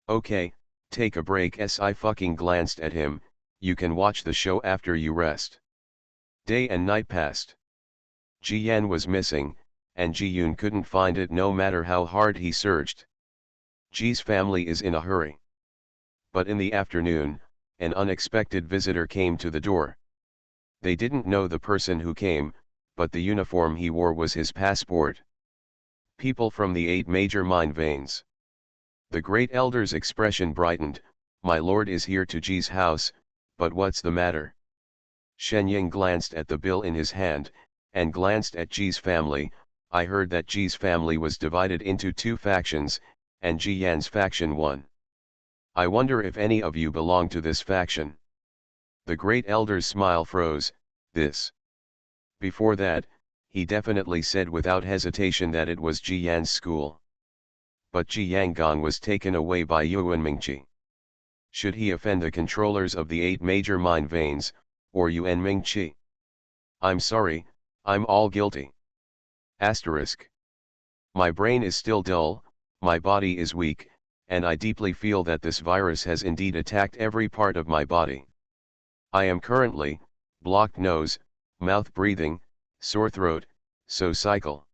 Okay, take a break. Sci-fucking glanced at him, you can watch the show after you rest. Day and night passed. Ji-yan was missing, and Ji-yoon couldn't find it no matter how hard he searched. Ji's family is in a hurry. But in the afternoon, an unexpected visitor came to the door. They didn't know the person who came, but the uniform he wore was his passport. People from the 8 major mine veins. The great elder's expression brightened, my lord is here to Ji's house, but what's the matter? Shenying glanced at the bill in his hand, and glanced at Ji's family. I heard that Ji's family was divided into 2 factions, and Ji Yan's faction won. I wonder if any of you belong to this faction. The great elder's smile froze. This. Before that, he definitely said without hesitation that it was Ji Yan's school. But Ji Yanggong was taken away by Yuan Mingqi. Should he offend the controllers of the 8 major mine veins, or Yuan Mingqi? I'm sorry, I'm all guilty. Asterisk. My brain is still dull, my body is weak, and I deeply feel that this virus has indeed attacked every part of my body. I am currently, blocked nose, mouth breathing, sore throat, so cycle.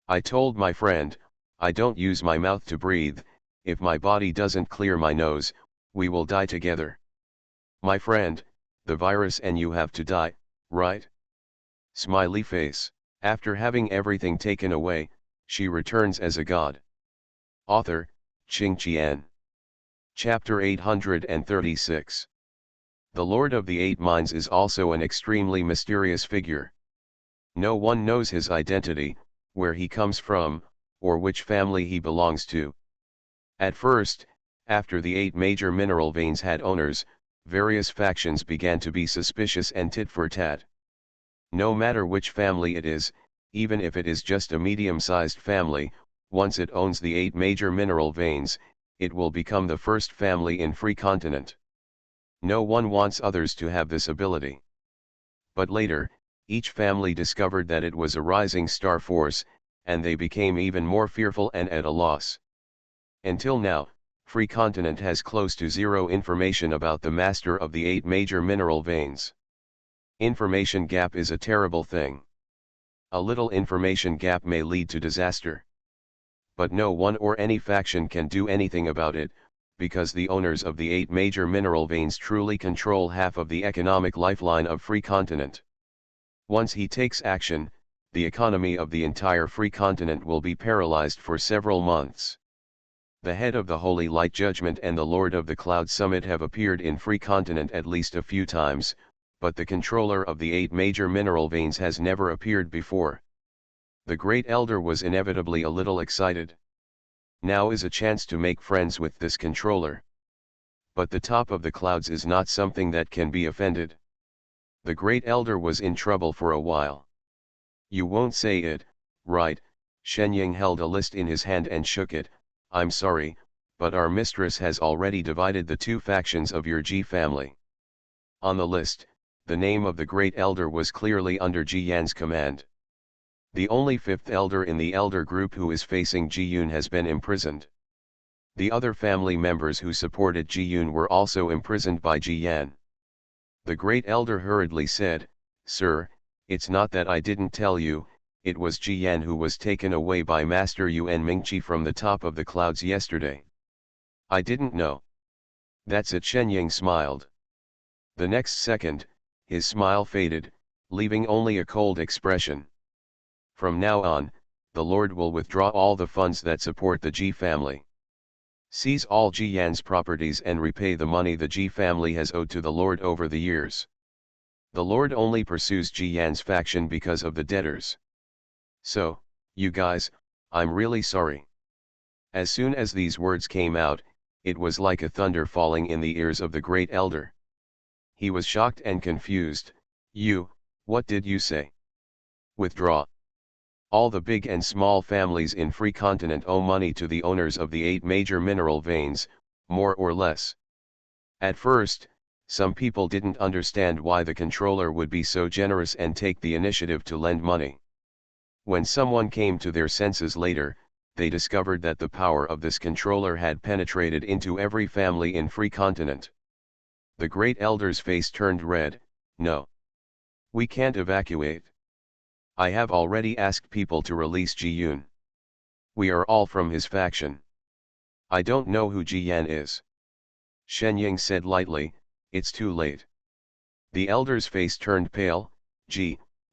I told my friend, I don't use my mouth to breathe, if my body doesn't clear my nose, we will die together. My friend, the virus and you have to die, right? Smiley face. After having everything taken away, she returns as a god. Author, Ching Qian. Chapter 836. The Lord of the Eight Minds is also an extremely mysterious figure. No one knows his identity, where he comes from, or which family he belongs to. At first, after the 8 major mineral veins had owners, various factions began to be suspicious and tit for tat. No matter which family it is, even if it is just a medium-sized family, once it owns the 8 major mineral veins, it will become the first family in free continent. No one wants others to have this ability. But later, each family discovered that it was a rising star force, and they became even more fearful and at a loss. Until now, free continent has close to zero information about the master of the 8 major mineral veins. Information gap is a terrible thing. A little information gap may lead to disaster. But no one or any faction can do anything about it, because the owners of the 8 major mineral veins truly control half of the economic lifeline of free continent. Once he takes action, the economy of the entire free continent will be paralyzed for several months. The head of the Holy Light Judgment and the Lord of the Cloud Summit have appeared in free continent at least a few times, but the controller of the 8 major mineral veins has never appeared before. The Great Elder was inevitably a little excited. Now is a chance to make friends with this controller. But the top of the clouds is not something that can be offended. The Great Elder was in trouble for a while. You won't say it, right? Shenying held a list in his hand and shook it. I'm sorry, but our mistress has already divided the 2 factions of your Ji family. On the list, the name of the Great Elder was clearly under Ji Yan's command. The only 5th elder in the elder group who is facing Ji Yun has been imprisoned. The other family members who supported Ji Yun were also imprisoned by Ji Yan. The Great Elder hurriedly said, "Sir, it's not that I didn't tell you, it was Ji Yan who was taken away by Master Yuan Mingqi from the top of the clouds yesterday. I didn't know." "That's it," Shenying smiled. The next second, his smile faded, leaving only a cold expression. From now on, the Lord will withdraw all the funds that support the Ji family. Seize all Ji Yan's properties and repay the money the Ji family has owed to the Lord over the years. The Lord only pursues Ji Yan's faction because of the debtors. So, you guys, I'm really sorry." As soon as these words came out, it was like a thunder falling in the ears of the Great Elder. He was shocked and confused. What did you say? Withdraw. All the big and small families in free continent owe money to the owners of the 8 major mineral veins, more or less. At first, some people didn't understand why the controller would be so generous and take the initiative to lend money. When someone came to their senses later, they discovered that the power of this controller had penetrated into every family in free continent. The Great Elder's face turned red. "No. We can't evacuate. I have already asked people to release Ji Yun. We are all from his faction. I don't know who Ji Yan is." Shenying said lightly, "It's too late." The elder's face turned pale.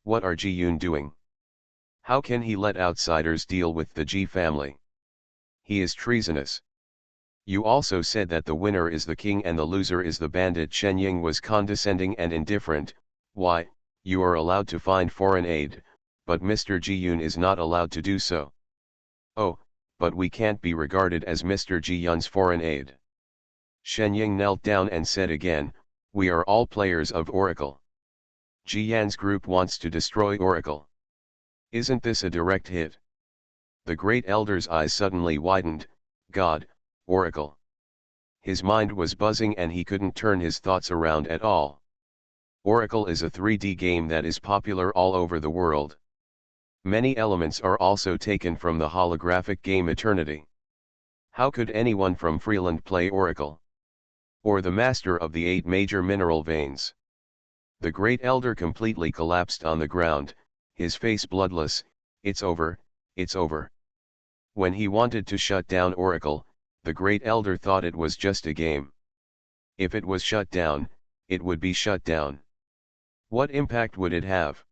What are Ji Yun doing? How can he let outsiders deal with the Ji family? He is treasonous. You also said that the winner is the king and the loser is the bandit." Shenying was condescending and indifferent. "Why, you are allowed to find foreign aid, but Mr. Ji Yun is not allowed to do so." "Oh, but we can't be regarded as Mr. Ji Yun's foreign aid." Shenying knelt down and said again, "We are all players of Oracle. Ji Yan's group wants to destroy Oracle. Isn't this a direct hit?" The Great Elder's eyes suddenly widened. God, Oracle. His mind was buzzing and he couldn't turn his thoughts around at all. Oracle is a 3D game that is popular all over the world. Many elements are also taken from the holographic game Eternity. How could anyone from Freeland play Oracle? Or the master of the 8 major mineral veins? The Great Elder completely collapsed on the ground, his face bloodless. It's over, it's over. When he wanted to shut down Oracle, the Great Elder thought it was just a game. If it was shut down, it would be shut down. What impact would it have?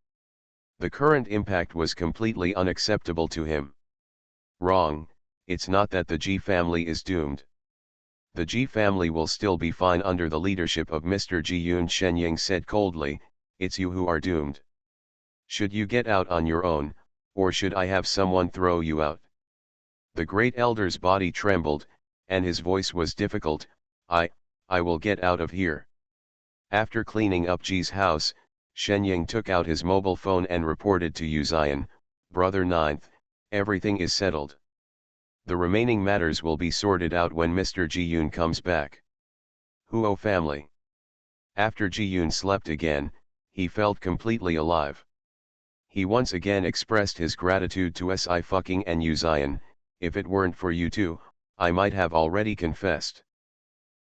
The current impact was completely unacceptable to him. Wrong, it's not that the Ji family is doomed. The Ji family will still be fine under the leadership of Mr. Ji Yun. Shenying said coldly, it's you who are doomed. Should you get out on your own, or should I have someone throw you out? The great elder's body trembled, and his voice was difficult, I will get out of here. After cleaning up Ji's house, Shenying took out his mobile phone and reported to Yuzian, Brother Ninth, everything is settled. The remaining matters will be sorted out when Mr. Ji Yun comes back. Huo family. After Ji Yun slept again, he felt completely alive. He once again expressed his gratitude to Sci-fi and Yuzian, if it weren't for you two, I might have already confessed.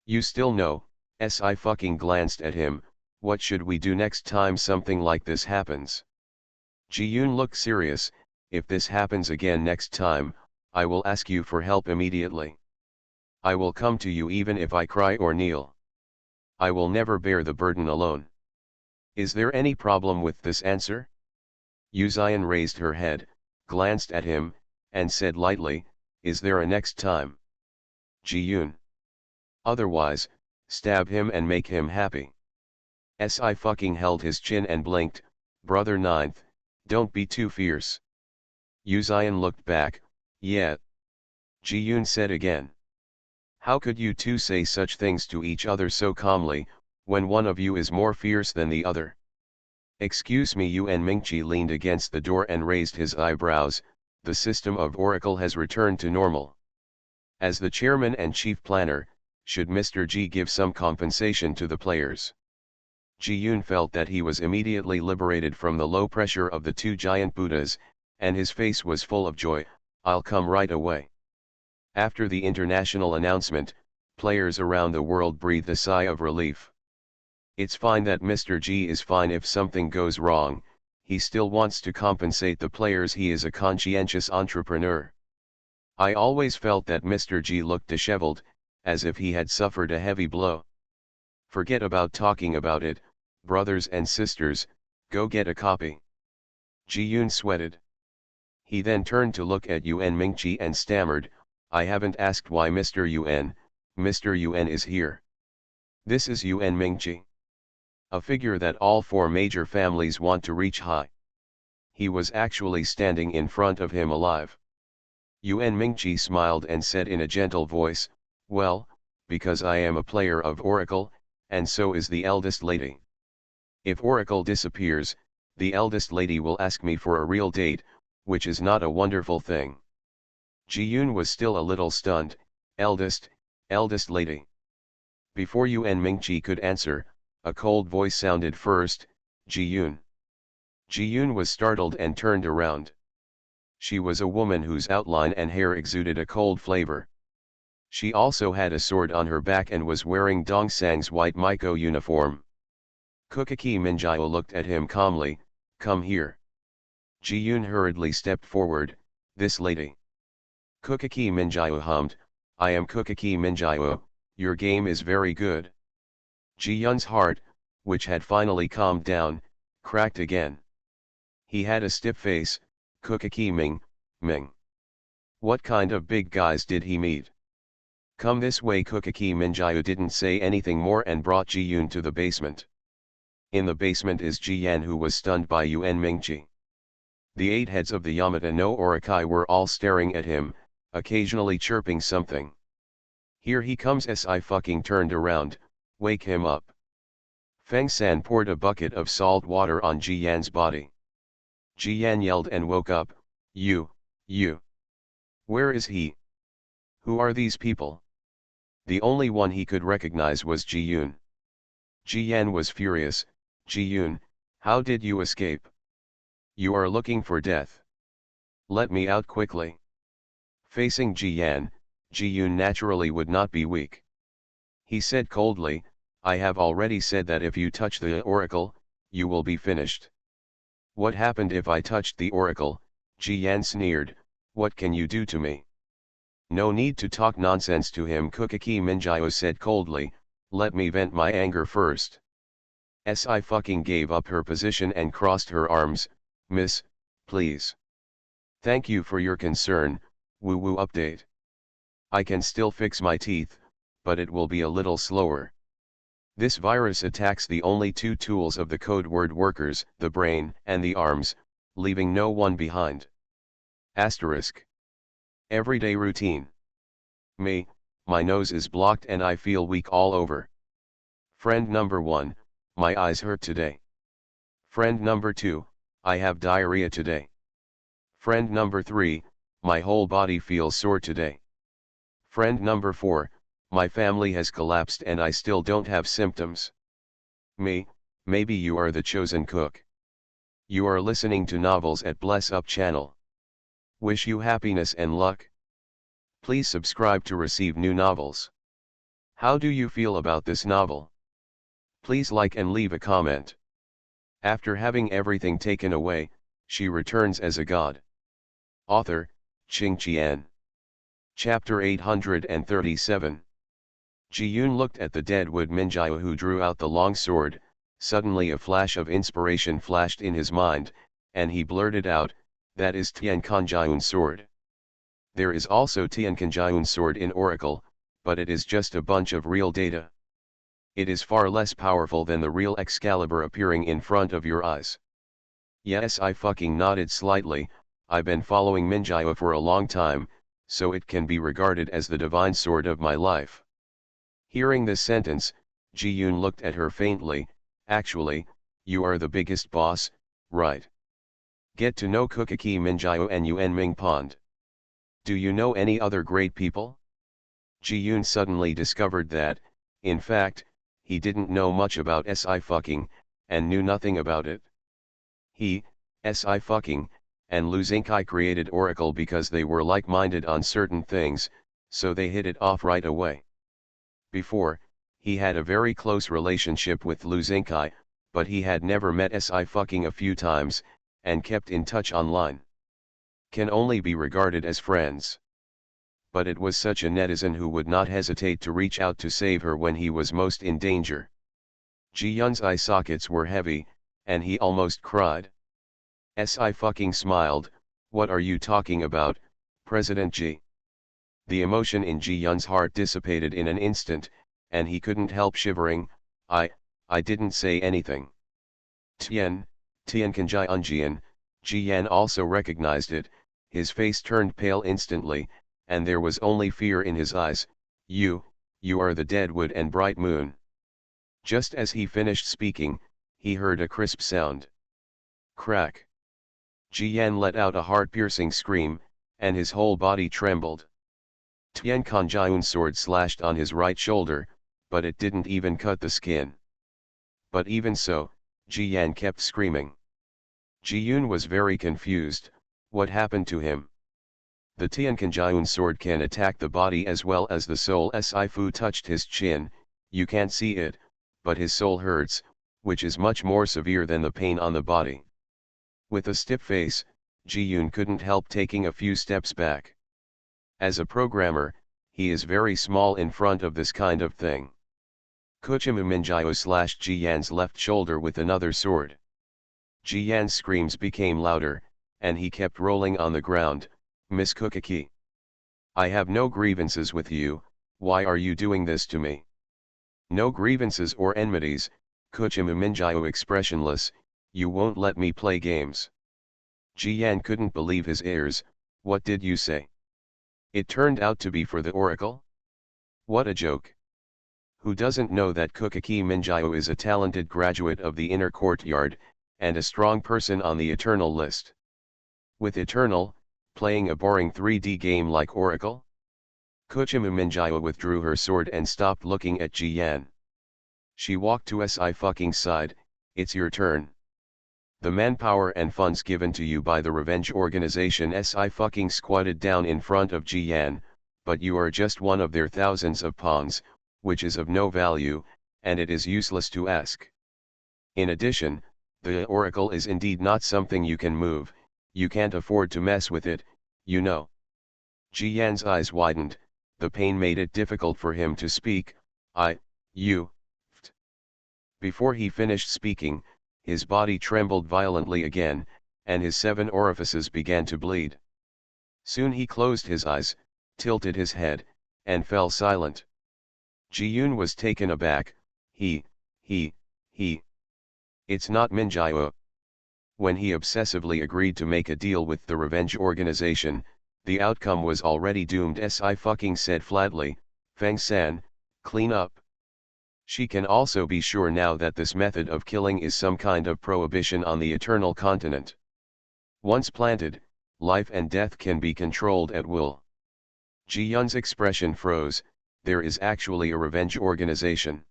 You still know, Sci-fi glanced at him, what should we do next time something like this happens? Ji Yun looked serious, if this happens again next time, I will ask you for help immediately. I will come to you even if I cry or kneel. I will never bear the burden alone. Is there any problem with this answer? Yuzian raised her head, glanced at him, and said lightly, is there a next time? Ji Yun. Otherwise, stab him and make him happy. Sci-fi held his chin and blinked, Brother Ninth, don't be too fierce. Yuzian looked back, yeah. Ji Yun said again. How could you two say such things to each other so calmly, when one of you is more fierce than the other? Excuse me. Yuan Mingqi leaned against the door and raised his eyebrows, the system of Oracle has returned to normal. As the chairman and chief planner, should Mr. Ji give some compensation to the players? Ji Yun felt that he was immediately liberated from the low pressure of the two giant Buddhas, and his face was full of joy, I'll come right away. After the international announcement, players around the world breathed a sigh of relief. It's fine that Mr. Ji is fine if something goes wrong, he still wants to compensate the players. He is a conscientious entrepreneur. I always felt that Mr. Ji looked disheveled, as if he had suffered a heavy blow. Forget about talking about it, brothers and sisters, go get a copy. Ji Yun sweated. He then turned to look at Yuan Mingqi and stammered, I haven't asked why Mr. Yuan is here. This is Yuan Mingqi. A figure that all four major families want to reach high. He was actually standing in front of him alive. Yuan Mingqi smiled and said in a gentle voice, well, because I am a player of Oracle, and so is the eldest lady. If Oracle disappears, the eldest lady will ask me for a real date, which is not a wonderful thing. Ji Yun was still a little stunned, eldest lady. Before Yuan Mingqi could answer, a cold voice sounded first, Ji Yun. Ji Yun was startled and turned around. She was a woman whose outline and hair exuded a cold flavor. She also had a sword on her back and was wearing Dongsang's white Miko uniform. Kukaki Minjiao looked at him calmly, come here. Ji Yun hurriedly stepped forward, this lady. Kukaki Minjiao hummed, I am Kukaki Minjiao, your game is very good. Ji Yun's heart, which had finally calmed down, cracked again. He had a stiff face, Kukaki Ming. What kind of big guys did he meet? Come this way. Kukaki Minjiao didn't say anything more and brought Ji Yun to the basement. In the basement is Ji Yan, who was stunned by Yuan Mingqi. The 8 heads of the Yamata no Orokai were all staring at him, occasionally chirping something. Here he comes. Sci-fi turned around, wake him up. Feng San poured a bucket of salt water on Ji Yan's body. Ji Yan yelled and woke up, you. Where is he? Who are these people? The only one he could recognize was Ji Yun. Ji Yan was furious, Ji Yun, how did you escape? You are looking for death. Let me out quickly. Facing Ji Yan, Ji Yun naturally would not be weak. He said coldly, I have already said that if you touch the oracle, you will be finished. What happened if I touched the oracle? Ji Yan sneered, what can you do to me? No need to talk nonsense to him. Kukaki Minjiao said coldly, let me vent my anger first. Sci-fi gave up her position and crossed her arms, Miss, please. Thank you for your concern, woo-woo update. I can still fix my teeth, but it will be a little slower. This virus attacks the only two tools of the code word workers, the brain and the arms, leaving no one behind. Asterisk. Everyday routine. Me, my nose is blocked and I feel weak all over. Friend number 1, my eyes hurt today. Friend number 2, I have diarrhea today. Friend number 3, my whole body feels sore today. Friend number 4, my family has collapsed and I still don't have symptoms. Me, maybe you are the chosen cook. You are listening to novels at Bless Up channel. Wish you happiness and luck. Please subscribe to receive new novels. How do you feel about this novel? Please like and leave a comment. After having everything taken away, she returns as a god. Author, Ching Qian. Chapter 837. Ji-yoon looked at the dead Wood Minjiao who drew out the long sword. Suddenly a flash of inspiration flashed in his mind, and he blurted out, "That is Tian Kanjiao's sword." There is also Tian Kanjiao's sword in Oracle, but it is just a bunch of real data. It is far less powerful than the real Excalibur appearing in front of your eyes. Yes, I fucking nodded slightly. I've been following Minjiao for a long time, so it can be regarded as the divine sword of my life. Hearing this sentence, Ji-yoon looked at her faintly. Actually, you are the biggest boss, right? Get to know Kukaki Minjiao and Yuan Ming Pond. Do you know any other great people? Ji-yoon suddenly discovered that, in fact, he didn't know much about Sci-fucking, and knew nothing about it. He, Sci-fucking, and Lu Xingkai created Oracle because they were like-minded on certain things, so they hit it off right away. Before, he had a very close relationship with Lu Xingkai, but he had never met Sci-fucking a few times, and kept in touch online. Can only be regarded as friends. But it was such a netizen who would not hesitate to reach out to save her when he was most in danger. Ji-yoon's eye sockets were heavy, and he almost cried. Sci-fucking smiled, "What are you talking about, President Ji?" The emotion in Ji-yoon's heart dissipated in an instant, and he couldn't help shivering. I didn't say anything." Tian Kanjian. Ji-yan also recognized it. His face turned pale instantly, and there was only fear in his eyes. You are the dead wood and bright moon." Just as he finished speaking, he heard a crisp sound. Crack. Ji-yan let out a heart-piercing scream, and his whole body trembled. Tian Kanjian's sword slashed on his right shoulder, but it didn't even cut the skin. But even so, Ji-yan kept screaming. Ji-yoon was very confused. What happened to him? The Tian Kanjian's sword can attack the body as well as the soul. Sci-fu touched his chin. You can't see it, but his soul hurts, which is much more severe than the pain on the body. With a stiff face, Ji-yoon couldn't help taking a few steps back. As a programmer, he is very small in front of this kind of thing. Kuchimu Minjiao slashed Ji-yan's left shoulder with another sword. Ji-yan's screams became louder, and he kept rolling on the ground. "Miss Kukaki, I have no grievances with you, why are you doing this to me?" "No grievances or enmities," Kuchimu Minjiao expressionless, "you won't let me play games." Ji-yan couldn't believe his ears. "What did you say? It turned out to be for the Oracle? What a joke. Who doesn't know that Kukaki Minjiao is a talented graduate of the inner courtyard, and a strong person on the Eternal list? With Eternal, playing a boring 3D game like Oracle?" Kuchimu Minjiao withdrew her sword and stopped looking at Ji-yan. She walked to Sci-fucking side. "It's your turn. The manpower and funds given to you by the Revenge Organization." Sci-fucking squatted down in front of Ji-yan, "but you are just one of their thousands of pawns, which is of no value, and it is useless to ask. In addition, the Oracle is indeed not something you can move, you can't afford to mess with it, you know." Ji-yan's eyes widened, the pain made it difficult for him to speak. You. Before he finished speaking, his body trembled violently again, and his 7 orifices began to bleed. Soon he closed his eyes, tilted his head, and fell silent. Ji-yoon was taken aback. he. It's not Minjio. When he obsessively agreed to make a deal with the revenge organization, the outcome was already doomed. Si said flatly, Fang-san, clean up. She can also be sure now that this method of killing is some kind of prohibition on the Eternal Continent. Once planted, life and death can be controlled at will. Ji-yun's expression froze. There is actually a revenge organization.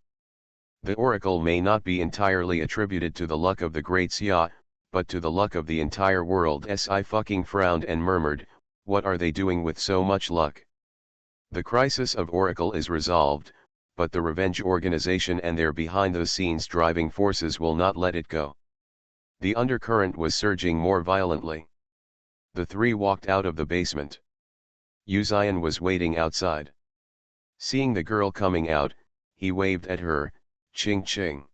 The oracle may not be entirely attributed to the luck of the great Xia, but to the luck of the entire world. Si frowned and murmured, what are they doing with so much luck? The crisis of oracle is resolved, but the revenge organization and their behind-the-scenes driving forces will not let it go. The undercurrent was surging more violently. The three walked out of the basement. Uzian was waiting outside. Seeing the girl coming out, he waved at her, ching ching.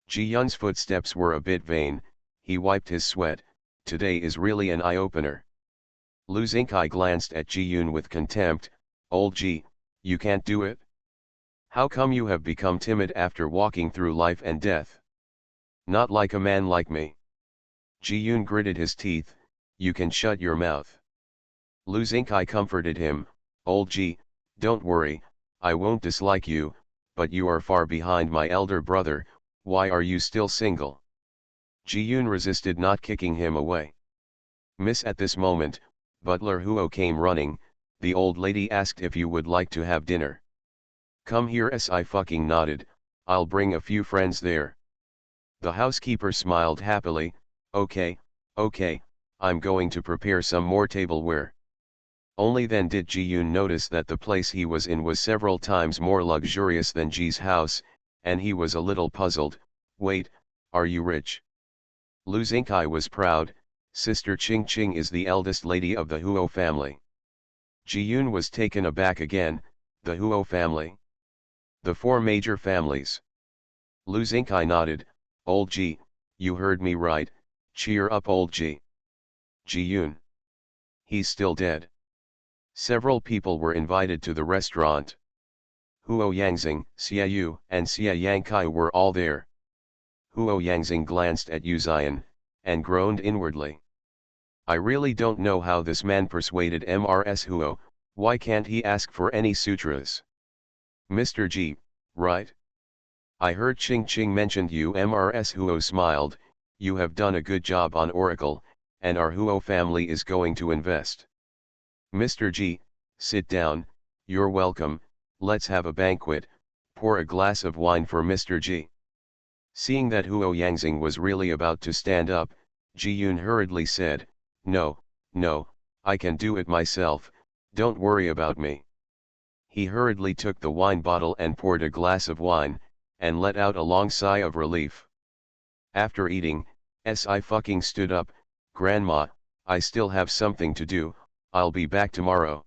Ji-yun's footsteps were a bit vain, he wiped his sweat. Today is really an eye-opener. Lu Xingkai glanced at Ji-yun with contempt. Old Ji, you can't do it? How come you have become timid after walking through life and death? Not like a man like me. Ji-yun gritted his teeth. You can shut your mouth. Lu Xingkai comforted him. Old Ji, don't worry, I won't dislike you, but you are far behind my elder brother. Why are you still single? Ji-yun resisted not kicking him away. Miss, at this moment, Butler Huo came running. The old lady asked if you would like to have dinner. Come here. Si nodded. I'll bring a few friends there. The housekeeper smiled happily. Okay, I'm going to prepare some more tableware. Only then did Ji-yun notice that the place he was in was several times more luxurious than Ji's house, and he was a little puzzled. Wait, are you rich? Lu Xingkai was proud. Sister Ching Ching is the eldest lady of the Huo family. Ji-yun was taken aback again. The Huo family? The four major families. Lu Xingkai nodded. Old Ji, you heard me right. Cheer up, old Ji. Ji-yun. He's still dead. Several people were invited to the restaurant. Huo Yangxing, Xia Yu, and Xia Yangkai were all there. Huo Yangxing glanced at Uzian, and groaned inwardly. I really don't know how this man persuaded Mrs. Huo. Why can't he ask for any sutras? Mr. Ji, right? I heard Ching Ching mentioned you. Mrs. Huo smiled. You have done a good job on Oracle, and our Huo family is going to invest. Mr. Ji, sit down, you're welcome, let's have a banquet. Pour a glass of wine for Mr. Ji. Seeing that Huo Yangxing was really about to stand up, Ji-yun hurriedly said, No, I can do it myself, don't worry about me. He hurriedly took the wine bottle and poured a glass of wine, and let out a long sigh of relief. After eating, Si stood up. Grandma, I still have something to do, I'll be back tomorrow.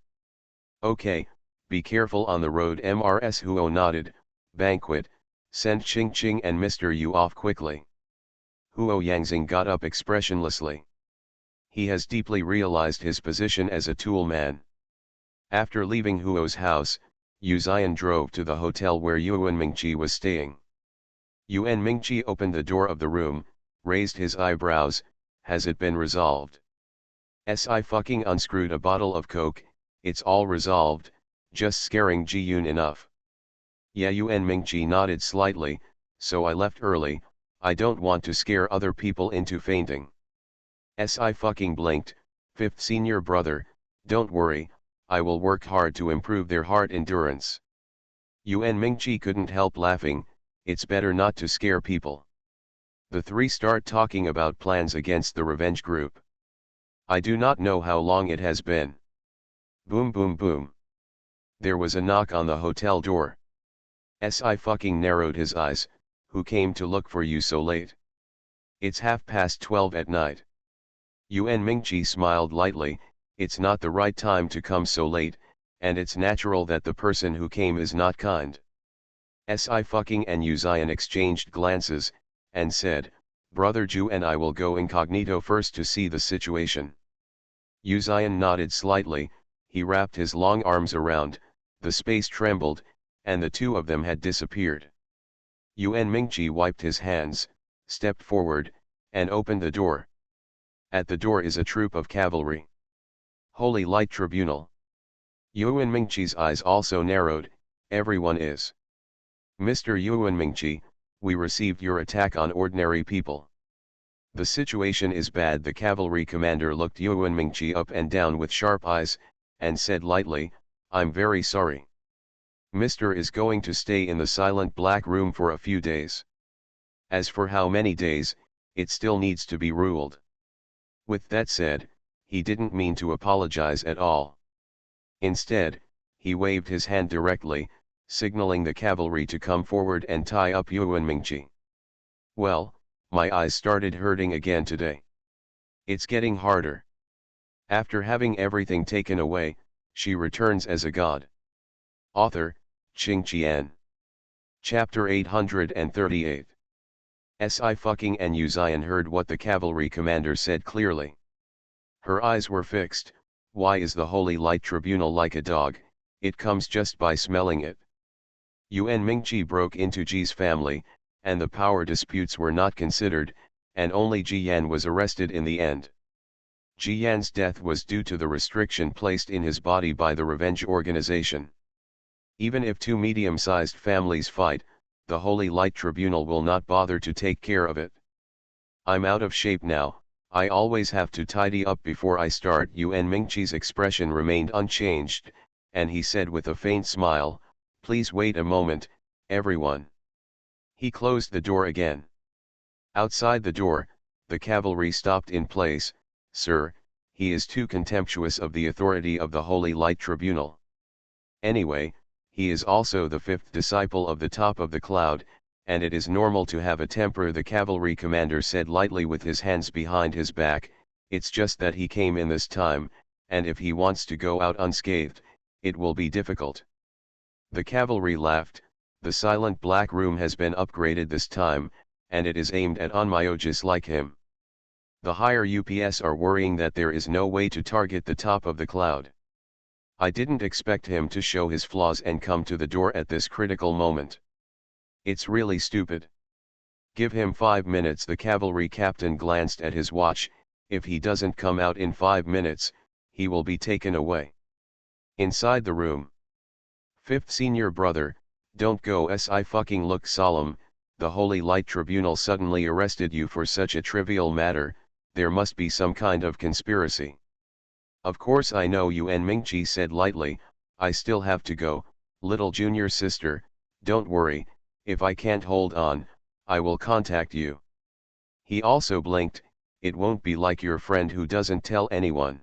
Okay, be careful on the road. Mrs. Huo nodded. Banquet, send Ching Ching and Mr. Yu off quickly. Huo Yangxing got up expressionlessly. He has deeply realized his position as a tool man. After leaving Huo's house, Uzian drove to the hotel where Yuan Mingqi was staying. Yuan Mingqi opened the door of the room, raised his eyebrows. Has it been resolved? Si unscrewed a bottle of Coke. It's all resolved, just scaring Ji-yun enough. Yeah, Yuan Mingqi nodded slightly. So I left early, I don't want to scare other people into fainting. Si blinked. Fifth senior brother, don't worry, I will work hard to improve their heart endurance. Yuan Mingqi couldn't help laughing. It's better not to scare people. The three start talking about plans against the revenge group. I do not know how long it has been. Boom boom boom. There was a knock on the hotel door. Si narrowed his eyes. Who came to look for you so late? It's 12:30 at night. Yuan Mingqi smiled lightly. It's not the right time to come so late, and it's natural that the person who came is not kind. Si and Uzian exchanged glances, and said, Brother Ju and I will go incognito first to see the situation. Uzian nodded slightly. He wrapped his long arms around, the space trembled, and the two of them had disappeared. Yuan Mingqi wiped his hands, stepped forward, and opened the door. At the door is a troop of cavalry. Holy Light Tribunal. Yuan Mingqi's eyes also narrowed. Everyone is. Mr. Yuan Mingqi, we received your attack on ordinary people. The situation is bad. The cavalry commander looked Yuan Mingqi up and down with sharp eyes, and said lightly, I'm very sorry. Mr. is going to stay in the silent black room for a few days. As for how many days, it still needs to be ruled. With that said, he didn't mean to apologize at all. Instead, he waved his hand directly, signaling the cavalry to come forward and tie up Yuan Mingqi. Well, my eyes started hurting again today. It's getting harder. After having everything taken away, she returns as a god. Author, Qing Qian. Chapter 838. Sci-fi and Yu Zian heard what the cavalry commander said clearly. Her eyes were fixed. Why is the Holy Light Tribunal like a dog? It comes just by smelling it. Yuan Mingqi broke into Ji's family, and the power disputes were not considered, and only Ji Yan was arrested in the end. Ji Yan's death was due to the restriction placed in his body by the Revenge Organization. Even if two medium-sized families fight, the Holy Light Tribunal will not bother to take care of it. I'm out of shape now, I always have to tidy up before I start. Yuan Mingqi's expression remained unchanged, and he said with a faint smile, please wait a moment, everyone. He closed the door again. Outside the door, the cavalry stopped in place. Sir, he is too contemptuous of the authority of the Holy Light Tribunal. Anyway, he is also the fifth disciple of the top of the cloud, and it is normal to have a temper, the cavalry commander said lightly with his hands behind his back. It's just that he came in this time, and if he wants to go out unscathed, it will be difficult. The cavalry laughed. The silent black room has been upgraded this time, and it is aimed at onmyojis like him. The higher UPS are worrying that there is no way to target the top of the cloud. I didn't expect him to show his flaws and come to the door at this critical moment. It's really stupid. Give him 5 minutes. The cavalry captain glanced at his watch. If he doesn't come out in 5 minutes, he will be taken away. Inside the room. Fifth senior brother, don't go. Si look solemn. The Holy Light Tribunal suddenly arrested you for such a trivial matter. There must be some kind of conspiracy. Of course I know, Yuan Mingqi said lightly. I still have to go, little junior sister, don't worry, if I can't hold on, I will contact you. He also blinked. It won't be like your friend who doesn't tell anyone.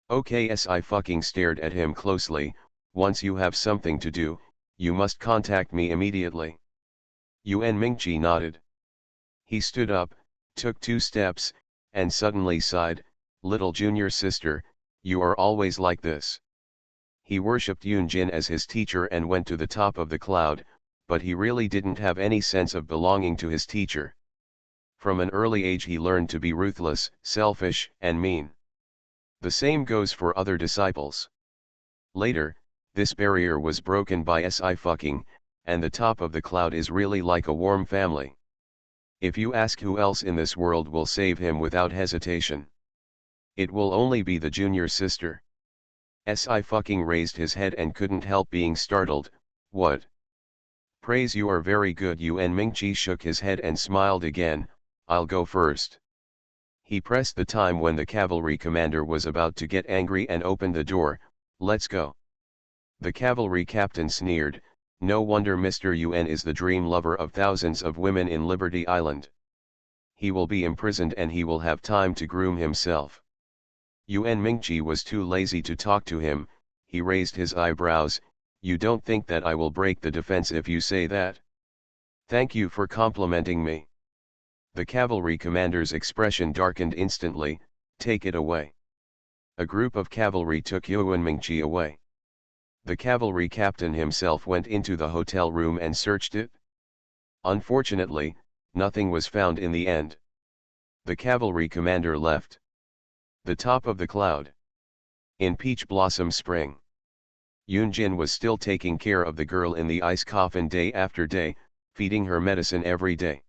Okay. Si stared at him closely. Once you have something to do, you must contact me immediately. Yuan Mingqi nodded. He stood up, took 2 steps, and suddenly sighed, little junior sister, you are always like this. He worshipped Yunjin as his teacher and went to the top of the cloud, but he really didn't have any sense of belonging to his teacher. From an early age he learned to be ruthless, selfish, and mean. The same goes for other disciples. Later, this barrier was broken by Si, and the top of the cloud is really like a warm family. If you ask who else in this world will save him without hesitation, it will only be the junior sister. Si raised his head and couldn't help being startled. What? Praise, you are very good. Yuan Mingqi shook his head and smiled again. I'll go first. He pressed the time when the cavalry commander was about to get angry and opened the door. Let's go. The cavalry captain sneered. No wonder Mr. Yuan is the dream lover of thousands of women in Liberty Island. He will be imprisoned and he will have time to groom himself. Yuan Mingqi was too lazy to talk to him. He raised his eyebrows. You don't think that I will break the defense if you say that? Thank you for complimenting me. The cavalry commander's expression darkened instantly. Take it away. A group of cavalry took Yuan Mingqi away. The cavalry captain himself went into the hotel room and searched it. Unfortunately, nothing was found in the end. The cavalry commander left. The top of the cloud. In Peach Blossom Spring. Yunjin was still taking care of the girl in the ice coffin day after day, feeding her medicine every day.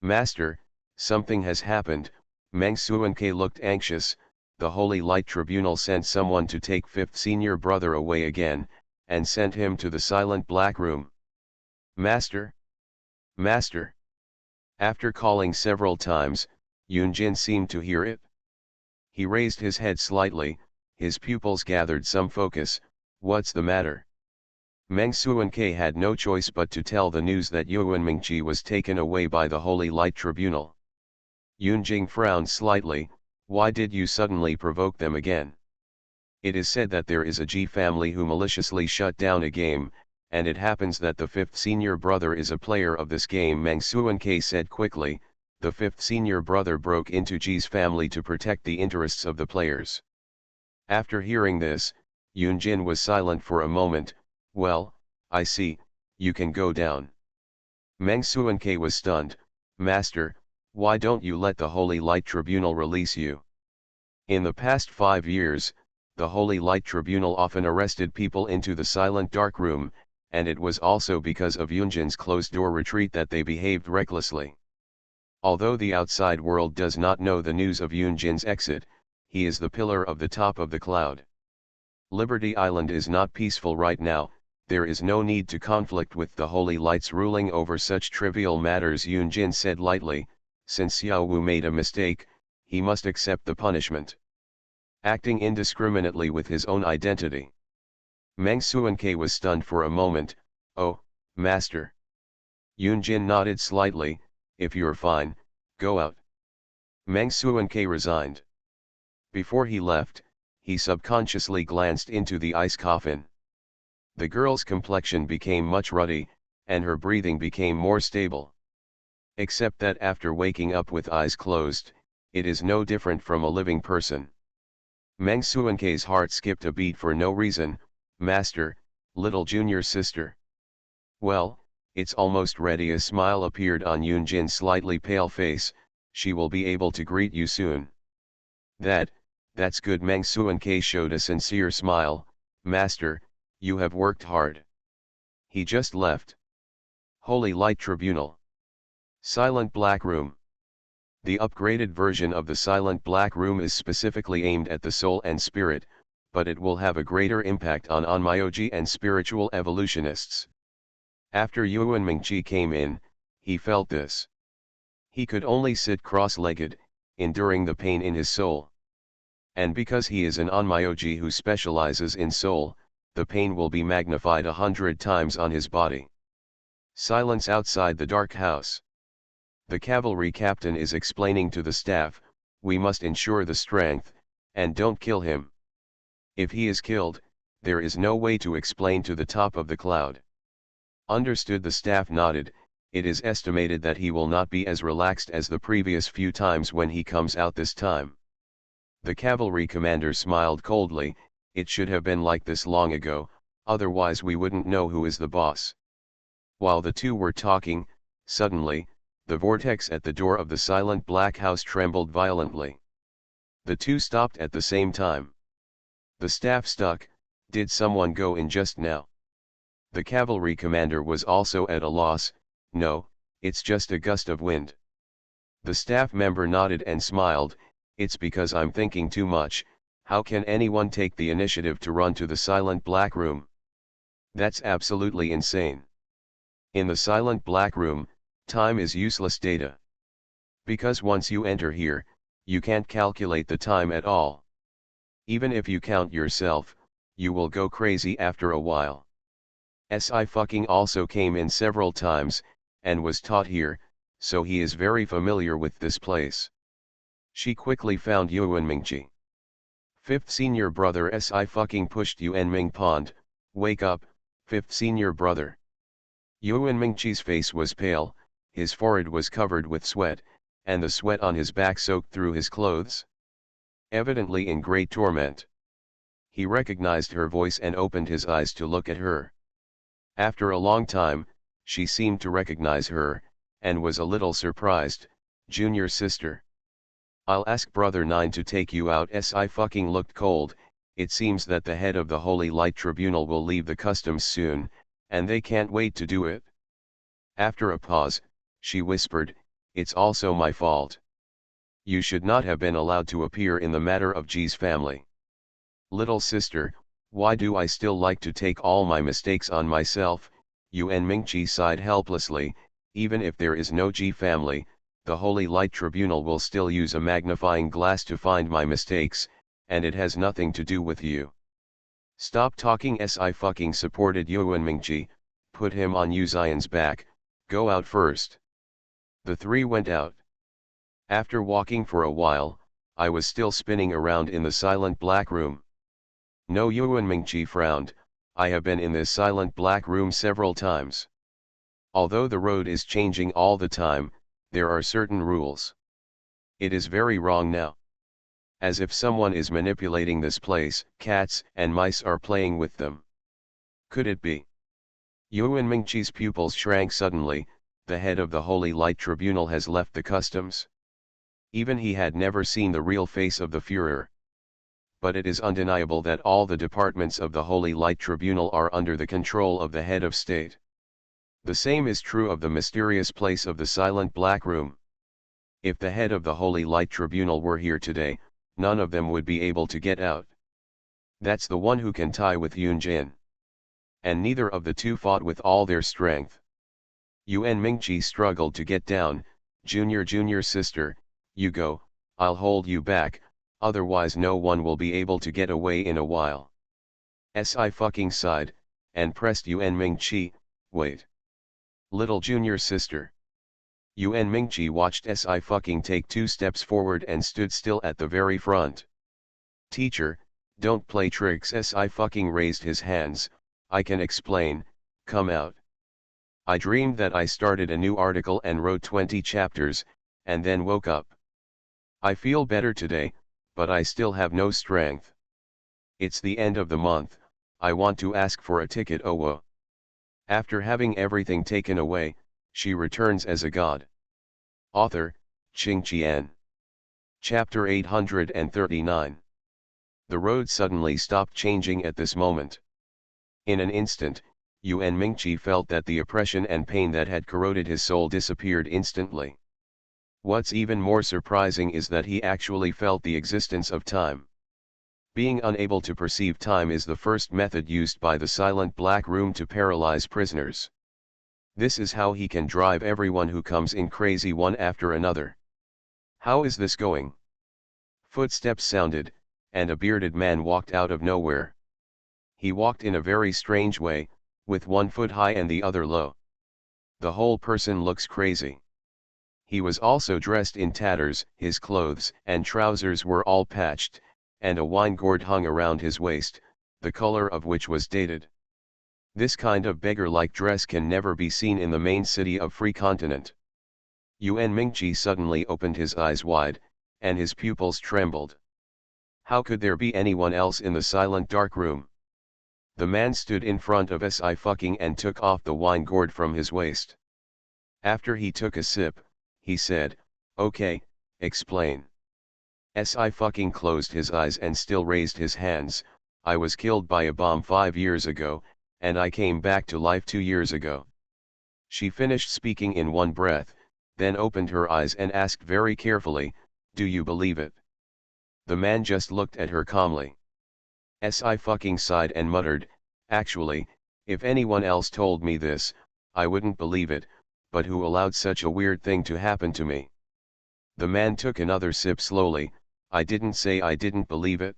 Master, something has happened. Meng Suanke looked anxious. The Holy Light Tribunal sent someone to take fifth senior brother away again, and sent him to the silent black room. Master? Master? After calling several times, Yunjin seemed to hear it. He raised his head slightly, his pupils gathered some focus. What's the matter? Meng Suanke had no choice but to tell the news that Yuan Mingqi was taken away by the Holy Light Tribunal. Yunjing frowned slightly. Why did you suddenly provoke them again? It is said that there is a G family who maliciously shut down a game, and it happens that the fifth senior brother is a player of this game. Meng Suanke said quickly. The fifth senior brother broke into G's family to protect the interests of the players. After hearing this, Yunjin was silent for a moment. Well, I see, you can go down. Meng Suanke was stunned. Master, why don't you let the Holy Light Tribunal release you? In the past 5 years, the Holy Light Tribunal often arrested people into the silent dark room, and it was also because of Yunjin's closed-door retreat that they behaved recklessly. Although the outside world does not know the news of Yunjin's exit, he is the pillar of the top of the cloud. Liberty Island is not peaceful right now. There is no need to conflict with the Holy Light's ruling over such trivial matters, Yunjin said lightly. Since Xiao Wu made a mistake, he must accept the punishment. Acting indiscriminately with his own identity. Meng Suanke was stunned for a moment. Oh, master. Yunjin nodded slightly. If you're fine, go out. Meng Suanke resigned. Before he left, he subconsciously glanced into the ice coffin. The girl's complexion became much ruddy, and her breathing became more stable. Except that after waking up with eyes closed, it is no different from a living person. Meng Suanke's heart skipped a beat for no reason. Master, little junior sister. Well, it's almost ready. A smile appeared on Yunjin's slightly pale face. She will be able to greet you soon. That's good. Meng Suanke showed a sincere smile. Master, you have worked hard. He just left. Holy Light Tribunal. Silent Black Room. The upgraded version of the Silent Black Room is specifically aimed at the soul and spirit, but it will have a greater impact on Onmyoji and spiritual evolutionists. After Yuan Mingqi came in, he felt this. He could only sit cross-legged, enduring the pain in his soul. And because he is an Onmyoji who specializes in soul, the pain will be magnified 100 times on his body. Silence outside the dark house. The cavalry captain is explaining to the staff, we must ensure the strength, and don't kill him. If he is killed, there is no way to explain to the top of the cloud. Understood. The staff nodded. It is estimated that he will not be as relaxed as the previous few times when he comes out this time. The cavalry commander smiled coldly. It should have been like this long ago, otherwise we wouldn't know who is the boss. While the two were talking, suddenly, the vortex at the door of the silent black house trembled violently. The two stopped at the same time. The staff stuck. Did someone go in just now? The cavalry commander was also at a loss. No, it's just a gust of wind. The staff member nodded and smiled. It's because I'm thinking too much. How can anyone take the initiative to run to the silent black room? That's absolutely insane. In the silent black room, time is useless data. Because once you enter here, you can't calculate the time at all. Even if you count yourself, you will go crazy after a while. Sci-fi also came in several times, and was taught here, so he is very familiar with this place. She quickly found Yuan Mingqi. Fifth senior brother. Sci-fi pushed Yuan Ming Pond. Wake up, fifth senior brother. Yuan Mingqi's face was pale, his forehead was covered with sweat, and the sweat on his back soaked through his clothes. Evidently in great torment. He recognized her voice and opened his eyes to look at her. After a long time, she seemed to recognize her, and was a little surprised. Junior sister. I'll ask brother 9 to take you out. Sci-fi looked cold. it seems that the head of the Holy Light Tribunal will leave the customs soon, and they can't wait to do it. After a pause, she whispered, "It's also my fault. You should not have been allowed to appear in the matter of G's family. Little sister, why do I still like to take all my mistakes on myself?" Yuan Mingqi sighed helplessly. "Even if there is no G family, the Holy Light Tribunal will still use a magnifying glass to find my mistakes, and it has nothing to do with you." "Stop talking," Si fucking supported Yuan Mingqi, "put him on Yuzian's back, go out first." The three went out. After walking for a while, I was still spinning around in the silent black room. "No," Yuan Mingqi frowned, "I have been in this silent black room several times. Although the road is changing all the time, there are certain rules. It is very wrong now. As if someone is manipulating this place, cats and mice are playing with them. Could it be?" Yuan Mingqi's pupils shrank suddenly. The head of the Holy Light Tribunal has left the customs? Even he had never seen the real face of the Führer. But it is undeniable that all the departments of the Holy Light Tribunal are under the control of the head of state. The same is true of the mysterious place of the silent black room. If the head of the Holy Light Tribunal were here today, none of them would be able to get out. That's the one who can tie with Yunjin. And neither of the two fought with all their strength. Yuan Mingqi struggled to get down. Junior sister, you go, I'll hold you back, otherwise no one will be able to get away in a while." Si fucking sighed, and pressed Yuan Mingqi, "Wait. Little junior sister." Yuan Mingqi watched Si fucking take 2 steps forward and stood still at the very front. "Teacher, don't play tricks." Si fucking raised his hands, "I can explain, come out. I dreamed that I started a new article and wrote 20 chapters, and then woke up. I feel better today, but I still have no strength. It's the end of the month, I want to ask for a ticket. Owo." After having everything taken away, she returns as a god. Author, Qing Qian. Chapter 839. The road suddenly stopped changing at this moment. In an instant, Yuan Mingqi felt that the oppression and pain that had corroded his soul disappeared instantly. What's even more surprising is that he actually felt the existence of time. Being unable to perceive time is the first method used by the silent black room to paralyze prisoners. This is how he can drive everyone who comes in crazy one after another. How is this going? Footsteps sounded, and a bearded man walked out of nowhere. He walked in a very strange way, with one foot high and the other low. The whole person looks crazy. He was also dressed in tatters, his clothes and trousers were all patched, and a wine gourd hung around his waist, the color of which was dated. This kind of beggar-like dress can never be seen in the main city of Free Continent. Yuan Mingqi suddenly opened his eyes wide, and his pupils trembled. How could there be anyone else in the silent dark room? The man stood in front of Si fucking and took off the wine gourd from his waist. After he took a sip, he said, "Okay, explain." Si fucking closed his eyes and still raised his hands. "I was killed by a bomb 5 years ago, and I came back to life 2 years ago." She finished speaking in one breath, then opened her eyes and asked very carefully, "Do you believe it?" The man just looked at her calmly. Si fucking sighed and muttered, "Actually, if anyone else told me this, I wouldn't believe it, but who allowed such a weird thing to happen to me?" The man took another sip slowly. "I didn't say I didn't believe it."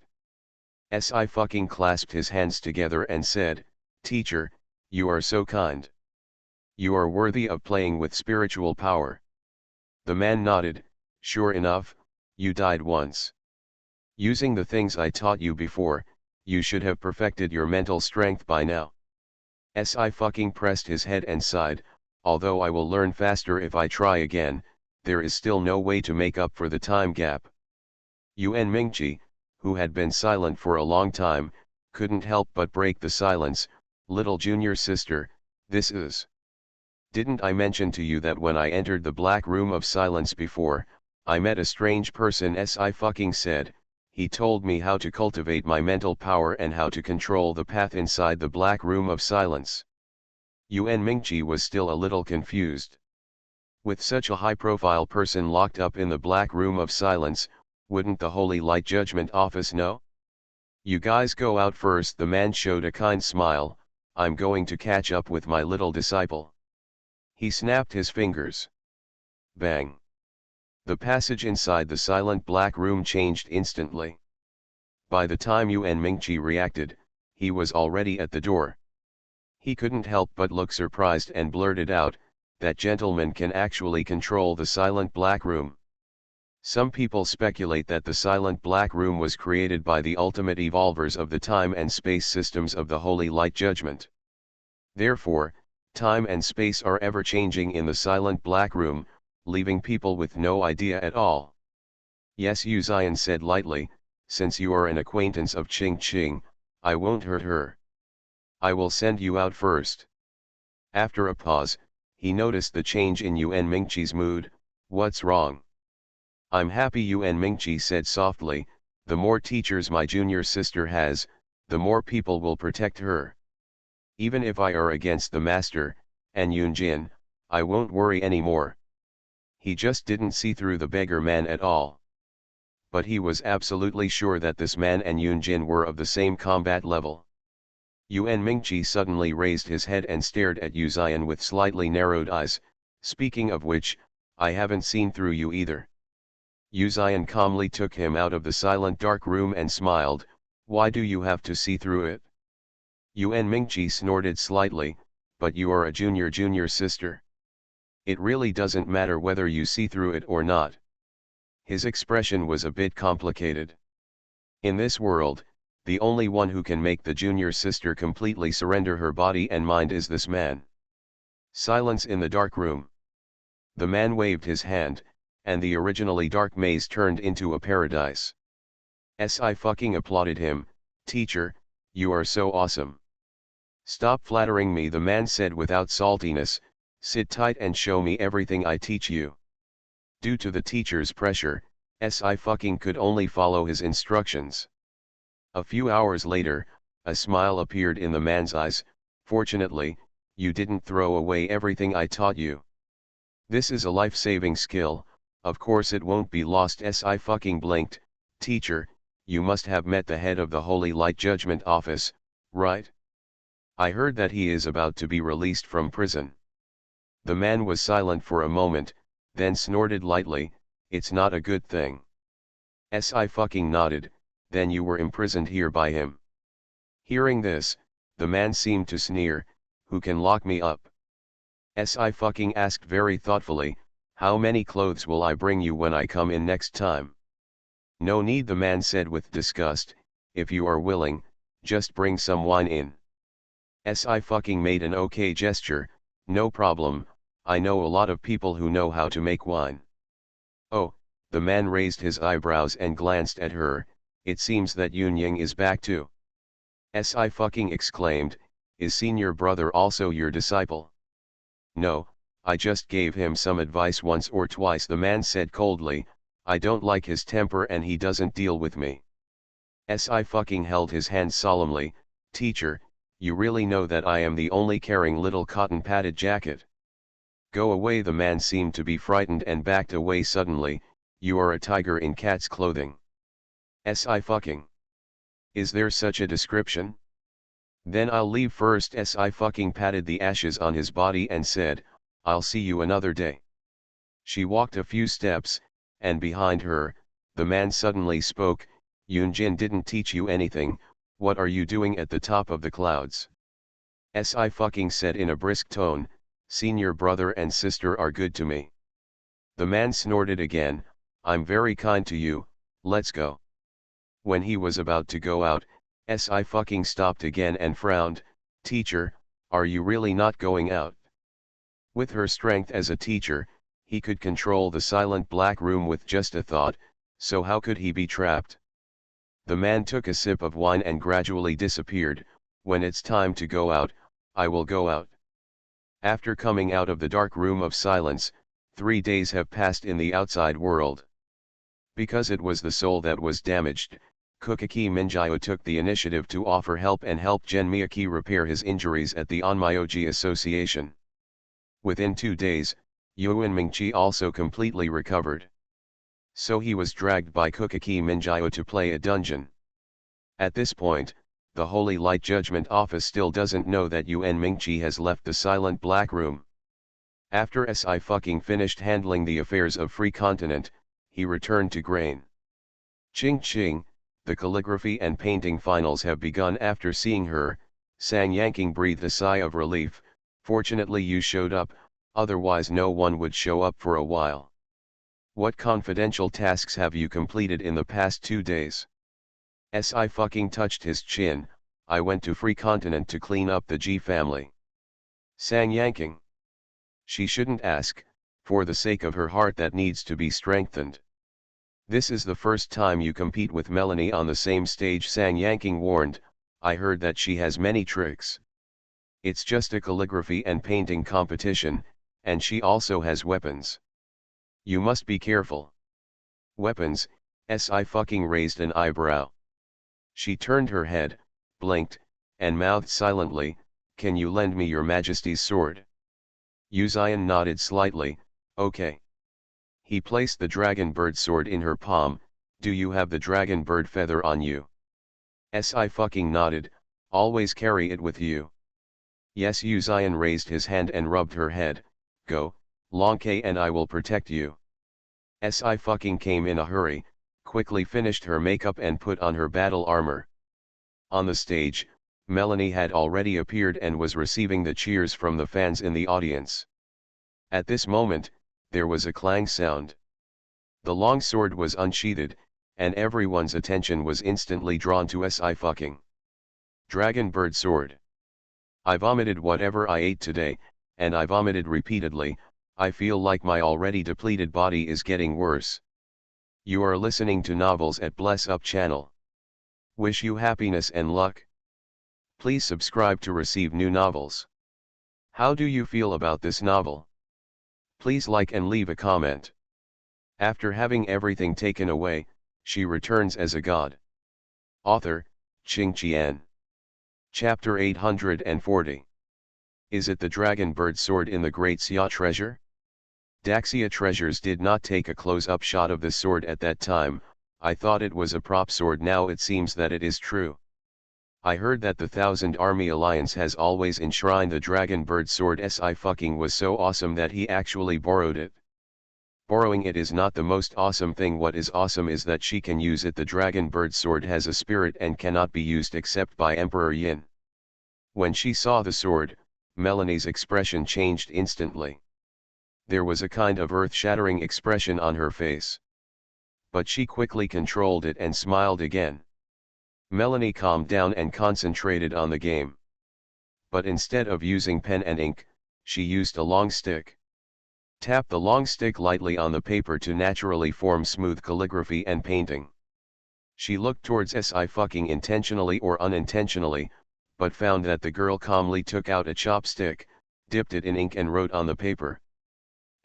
Si fucking clasped his hands together and said, "Teacher, you are so kind. You are worthy of playing with spiritual power." The man nodded, "Sure enough, you died once. Using the things I taught you before, you should have perfected your mental strength by now." Si fucking pressed his head and sighed, "Although I will learn faster if I try again, there is still no way to make up for the time gap." Yuan Mingqi, who had been silent for a long time, couldn't help but break the silence. "Little junior sister, this is... Didn't I mention to you that when I entered the black room of silence before, I met a strange person?" Si fucking said. he told me how to cultivate my mental power and how to control the path inside the black room of silence. Yuan Mingqi was still a little confused. With such a high-profile person locked up in the black room of silence, wouldn't the Holy Light Judgment Office know? You guys go out first. The man showed a kind smile. I'm going to catch up with my little disciple. He snapped his fingers. Bang. The passage inside the silent black room changed instantly. By the time Yuan Mingqi reacted, he was already at the door. He couldn't help but look surprised and blurted out, "That gentleman can actually control the silent black room." Some people speculate that the silent black room was created by the ultimate evolvers of the time and space systems of the Holy Light Judgment. Therefore, time and space are ever changing in the silent black room, leaving people with no idea at all. Yes, Yu Zian said lightly, "Since you are an acquaintance of Ching Ching, I won't hurt her. I will send you out first." After a pause, he noticed the change in Yuan Mingqi's mood. "What's wrong?" "I'm happy," Yuan Mingqi said softly. "The more teachers my junior sister has, the more people will protect her. Even if I are against the master, and Yunjin, I won't worry anymore." He just didn't see through the beggar man at all. But he was absolutely sure that this man and Yunjin were of the same combat level. Yuan Mingqi suddenly raised his head and stared at Yu Zian with slightly narrowed eyes. "Speaking of which, I haven't seen through you either." Yu Zian calmly took him out of the silent dark room and smiled. "Why do you have to see through it?" Yuan Mingqi snorted slightly, "But you are a junior sister. It really doesn't matter whether you see through it or not." His expression was a bit complicated. In this world, the only one who can make the junior sister completely surrender her body and mind is this man. Silence in the dark room. The man waved his hand, and the originally dark maze turned into a paradise. I fucking applauded him. "Teacher, you are so awesome." "Stop flattering me," the man said without saltiness. "Sit tight and show me everything I teach you." Due to the teacher's pressure, I fucking could only follow his instructions. A few hours later, a smile appeared in the man's eyes. "Fortunately, you didn't throw away everything I taught you. This is a life-saving skill, of course it won't be lost." I fucking blinked. "Teacher, you must have met the head of the Holy Light Judgment Office, right? I heard that he is about to be released from prison." The man was silent for a moment, then snorted lightly. "It's not a good thing." I fucking nodded. "Then you were imprisoned here by him." Hearing this, the man seemed to sneer. "Who can lock me up?" I fucking asked very thoughtfully. "How many clothes will I bring you when I come in next time?" "No need," the man said with disgust. "If you are willing, just bring some wine in." I fucking made an okay gesture. "No problem, I know a lot of people who know how to make wine." "Oh," the man raised his eyebrows and glanced at her. "It seems that Yunying is back too." I fucking exclaimed. "Is senior brother also your disciple?" "No, I just gave him some advice once or twice," the man said coldly. "I don't like his temper and he doesn't deal with me." I fucking held his hand solemnly. "Teacher, you really know that I am the only carrying little cotton padded jacket?" "Go away," the man seemed to be frightened and backed away suddenly. "You are a tiger in cat's clothing." I fucking. Is there such a description? "Then I'll leave first." I fucking patted the ashes on his body and said, "I'll see you another day." She walked a few steps, and behind her, the man suddenly spoke. "Yunjin didn't teach you anything, what are you doing at the top of the clouds?" I fucking said in a brisk tone, "Senior brother and sister are good to me." The man snorted again. "I'm very kind to you, let's go." When he was about to go out, I fucking stopped again and frowned. "Teacher, are you really not going out?" With her strength as a teacher, he could control the silent black room with just a thought, so how could he be trapped? The man took a sip of wine and gradually disappeared. "When it's time to go out, I will go out." After coming out of the dark room of silence, 3 days have passed in the outside world. Because it was the soul that was damaged, Kukaki Minjio took the initiative to offer help and help Gen Miyaki repair his injuries at the Onmyoji Association. Within 2 days, Yuan Mingqi also completely recovered. So he was dragged by Kukaki Minjio to play a dungeon. At this point, the Holy Light Judgment Office still doesn't know that Yuan Mingqi has left the Silent Black Room. After Sci-Fi finished handling the affairs of Free Continent, he returned to Grain. Ching Ching, the calligraphy and painting finals have begun. After seeing her, Sang Yanking breathed a sigh of relief. Fortunately you showed up, otherwise no one would show up for a while. What confidential tasks have you completed in the past 2 days? Sci-Fi touched his chin. I went to Free Continent to clean up the G family. Sang Yanking. She shouldn't ask, for the sake of her heart that needs to be strengthened. This is the first time you compete with Melanie on the same stage, Sang Yanking warned. I heard that she has many tricks. It's just a calligraphy and painting competition, and she also has weapons. You must be careful. Weapons? Sci-Fi raised an eyebrow. She turned her head, blinked, and mouthed silently, can you lend me your Majesty's sword? Uzian nodded slightly, okay. He placed the dragon bird sword in her palm. Do you have the dragon bird feather on you? Sci-Fi nodded, always carry it with you. Yes. Uzian raised his hand and rubbed her head, go, Long K and I will protect you. Sci-Fi came in a hurry, quickly finished her makeup and put on her battle armor. On the stage, Melanie had already appeared and was receiving the cheers from the fans in the audience. At this moment, there was a clang sound. The long sword was unsheathed, and everyone's attention was instantly drawn to Sci-Fi. Dragon bird sword. I vomited whatever I ate today, and I vomited repeatedly. I feel like my already depleted body is getting worse. You are listening to Novels at Bless Up channel. Wish you happiness and luck. Please subscribe to receive new novels. How do you feel about this novel? Please like and leave a comment. After having everything taken away, she returns as a god. Author, Qing Qian. Chapter 840. Is it the dragon bird sword in the Great Xia treasure? Daxia Treasures did not take a close-up shot of the sword at that time. I thought it was a prop sword. Now it seems that it is true. I heard that the Thousand Army Alliance has always enshrined the dragon bird sword. Sci-Fi was so awesome that he actually borrowed it. Borrowing it is not the most awesome thing. What is awesome is that she can use it. The dragon bird sword has a spirit and cannot be used except by Emperor Yin. When she saw the sword, Melanie's expression changed instantly. There was a kind of earth-shattering expression on her face. But she quickly controlled it and smiled again. Melanie calmed down and concentrated on the game. But instead of using pen and ink, she used a long stick. Tap the long stick lightly on the paper to naturally form smooth calligraphy and painting. She looked towards Sci-Fi intentionally or unintentionally, but found that the girl calmly took out a chopstick, dipped it in ink and wrote on the paper.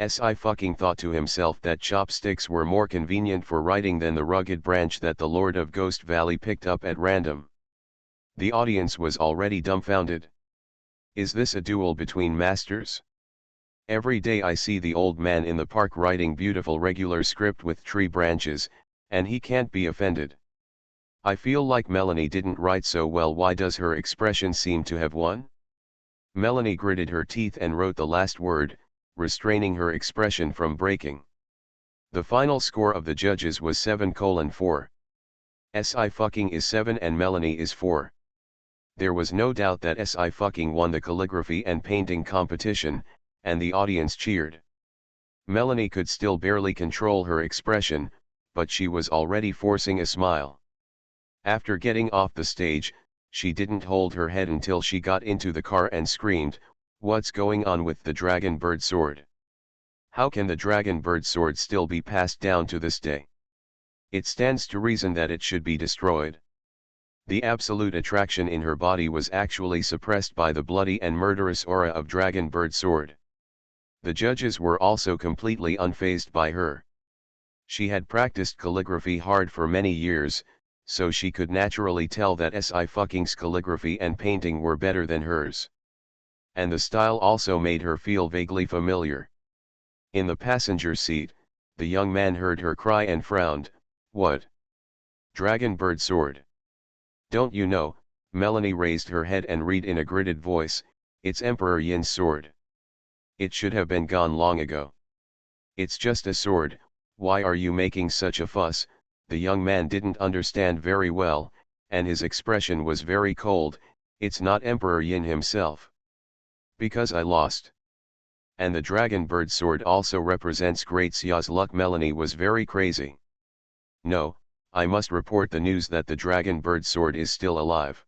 Sci-Fi thought to himself that chopsticks were more convenient for writing than the rugged branch that the Lord of Ghost Valley picked up at random. The audience was already dumbfounded. Is this a duel between masters? Every day I see the old man in the park writing beautiful regular script with tree branches, and he can't be offended. I feel like Melanie didn't write so well. Why does her expression seem to have won? Melanie gritted her teeth and wrote the last word, restraining her expression from breaking. The final score of the judges was 7:4. Sci-Fi is 7 and Melanie is 4. There was no doubt that Sci-Fi won the calligraphy and painting competition, and the audience cheered. Melanie could still barely control her expression, but she was already forcing a smile. After getting off the stage, she didn't hold her head until she got into the car and screamed, "What's going on with the dragon bird sword? How can the dragon bird sword still be passed down to this day? It stands to reason that it should be destroyed." The absolute attraction in her body was actually suppressed by the bloody and murderous aura of dragon bird sword. The judges were also completely unfazed by her. She had practiced calligraphy hard for many years, so she could naturally tell that Sci-fi's calligraphy and painting were better than hers. And the style also made her feel vaguely familiar. In the passenger seat, the young man heard her cry and frowned. What? Dragon bird sword. Don't you know? Melanie raised her head and read in a gritted voice, it's Emperor Yin's sword. It should have been gone long ago. It's just a sword, why are you making such a fuss? The young man didn't understand very well, and his expression was very cold. It's not Emperor Yin himself. Because I lost. And the dragon bird sword also represents Great Xia's luck. Melanie was very crazy. No, I must report the news that the dragon bird sword is still alive.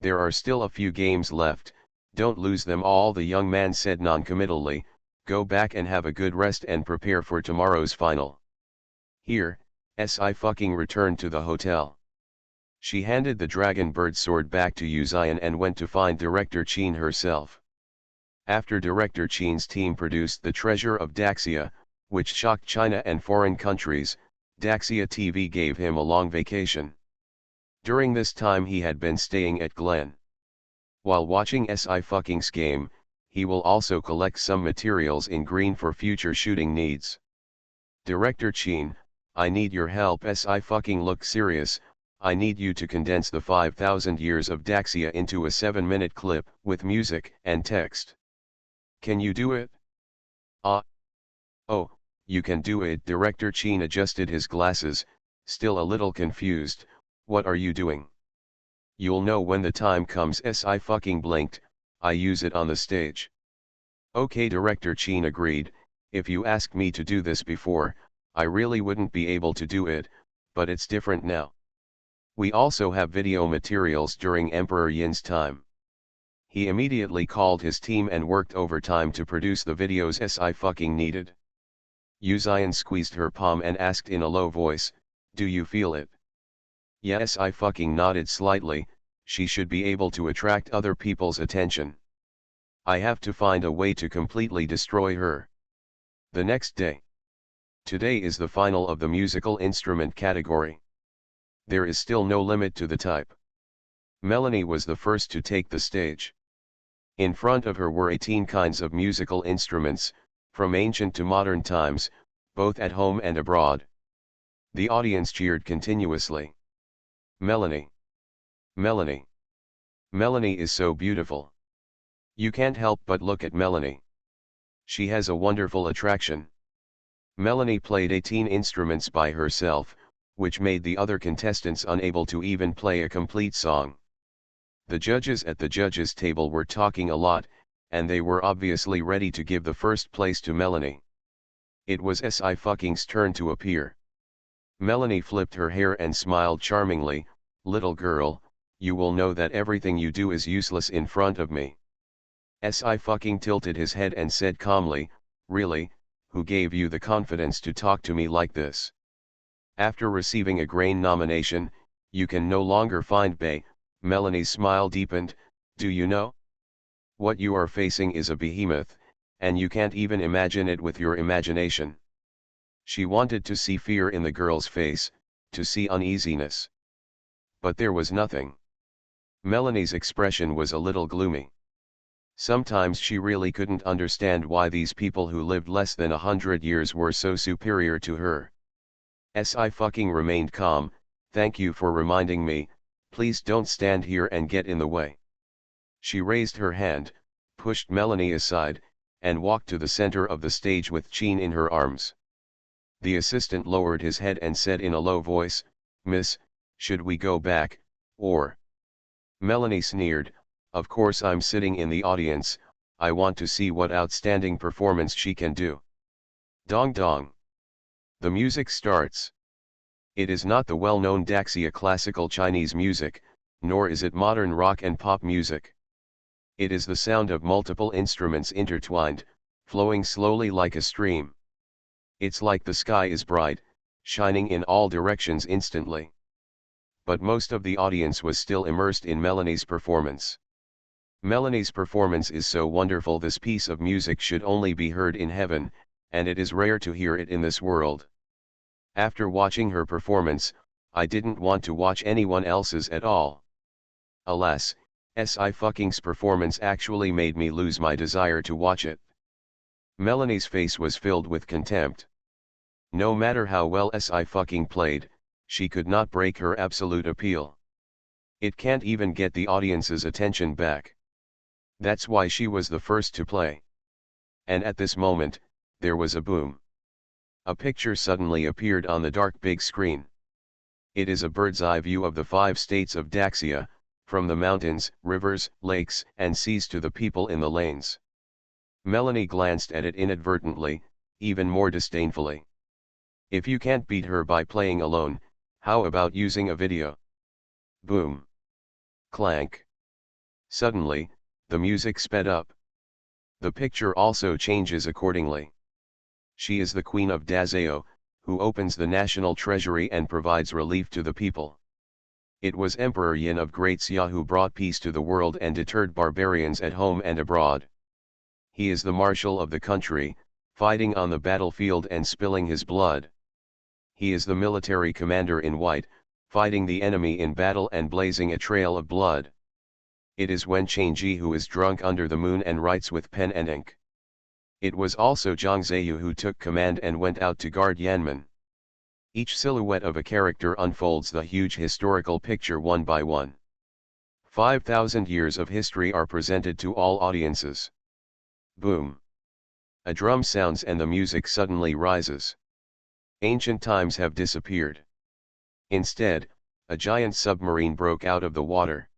There are still a few games left, don't lose them all, the young man said noncommittally. Go back and have a good rest and prepare for tomorrow's final. Here, Sci-fi returned to the hotel. She handed the dragon bird sword back to Yu Xian and went to find Director Qin herself. After Director Qin's team produced The Treasure of Daxia, which shocked China and foreign countries, Daxia TV gave him a long vacation. During this time he had been staying at Glen. While watching Sci-fi's game, he will also collect some materials in green for future shooting needs. Director Qin, I need your help. Sci-fi looked serious. I need you to condense the 5,000 years of Daxia into a 7-minute clip with music and text. Can you do it? Oh, you can do it. Director Qin adjusted his glasses, still a little confused. What are you doing? You'll know when the time comes. Sci-fi blinked. I use it on the stage. Okay, Director Qin agreed. If you asked me to do this before, I really wouldn't be able to do it, but it's different now. We also have video materials during Emperor Yin's time. He immediately called his team and worked overtime to produce the videos Sci-fi needed. Yu Xian squeezed her palm and asked in a low voice, do you feel it? Yes, Sci-fi nodded slightly. She should be able to attract other people's attention. I have to find a way to completely destroy her. The next day. Today is the final of the musical instrument category. There is still no limit to the type. Melanie was the first to take the stage. In front of her were 18 kinds of musical instruments, from ancient to modern times, both at home and abroad. The audience cheered continuously. Melanie. Melanie. Melanie is so beautiful. You can't help but look at Melanie. She has a wonderful attraction. Melanie played 18 instruments by herself, which made the other contestants unable to even play a complete song. The judges at the judges' table were talking a lot, and they were obviously ready to give the first place to Melanie. It was Sci-fi's turn to appear. Melanie flipped her hair and smiled charmingly. Little girl, you will know that everything you do is useless in front of me. Sci-fi tilted his head and said calmly, really, who gave you the confidence to talk to me like this? After receiving a grain nomination, you can no longer find Bay. Melanie's smile deepened. Do you know? What you are facing is a behemoth, and you can't even imagine it with your imagination. She wanted to see fear in the girl's face, to see uneasiness. But there was nothing. Melanie's expression was a little gloomy. Sometimes she really couldn't understand why these people who lived less than 100 years were so superior to her. Sci-fi remained calm. Thank you for reminding me, please don't stand here and get in the way. She raised her hand, pushed Melanie aside, and walked to the center of the stage with Qin in her arms. The assistant lowered his head and said in a low voice, Miss, should we go back, or? Melanie sneered, of course I'm sitting in the audience, I want to see what outstanding performance she can do. Dong dong. The music starts. It is not the well-known Daxia classical Chinese music, nor is it modern rock and pop music. It is the sound of multiple instruments intertwined, flowing slowly like a stream. It's like the sky is bright, shining in all directions instantly. But most of the audience was still immersed in Melanie's performance. Melanie's performance is so wonderful. This piece of music should only be heard in heaven, and it is rare to hear it in this world. After watching her performance, I didn't want to watch anyone else's at all. Alas, Sci-Fi's performance actually made me lose my desire to watch it. Melanie's face was filled with contempt. No matter how well Sci-Fi played, she could not break her absolute appeal. It can't even get the audience's attention back. That's why she was the first to play. And at this moment, there was a boom. A picture suddenly appeared on the dark big screen. It is a bird's eye view of the 5 states of Daxia, from the mountains, rivers, lakes, and seas to the people in the lanes. Melanie glanced at it inadvertently, even more disdainfully. If you can't beat her by playing alone, how about using a video? Boom. Clank. Suddenly, the music sped up. The picture also changes accordingly. She is the Queen of Dazeo, who opens the national treasury and provides relief to the people. It was Emperor Yin of Great Xia who brought peace to the world and deterred barbarians at home and abroad. He is the marshal of the country, fighting on the battlefield and spilling his blood. He is the military commander in white, fighting the enemy in battle and blazing a trail of blood. It is Wen Changji who is drunk under the moon and writes with pen and ink. It was also Zhang Zheyu who took command and went out to guard Yanmen. Each silhouette of a character unfolds the huge historical picture one by one. 5,000 years of history are presented to all audiences. Boom. A drum sounds and the music suddenly rises. Ancient times have disappeared. Instead, a giant submarine broke out of the water.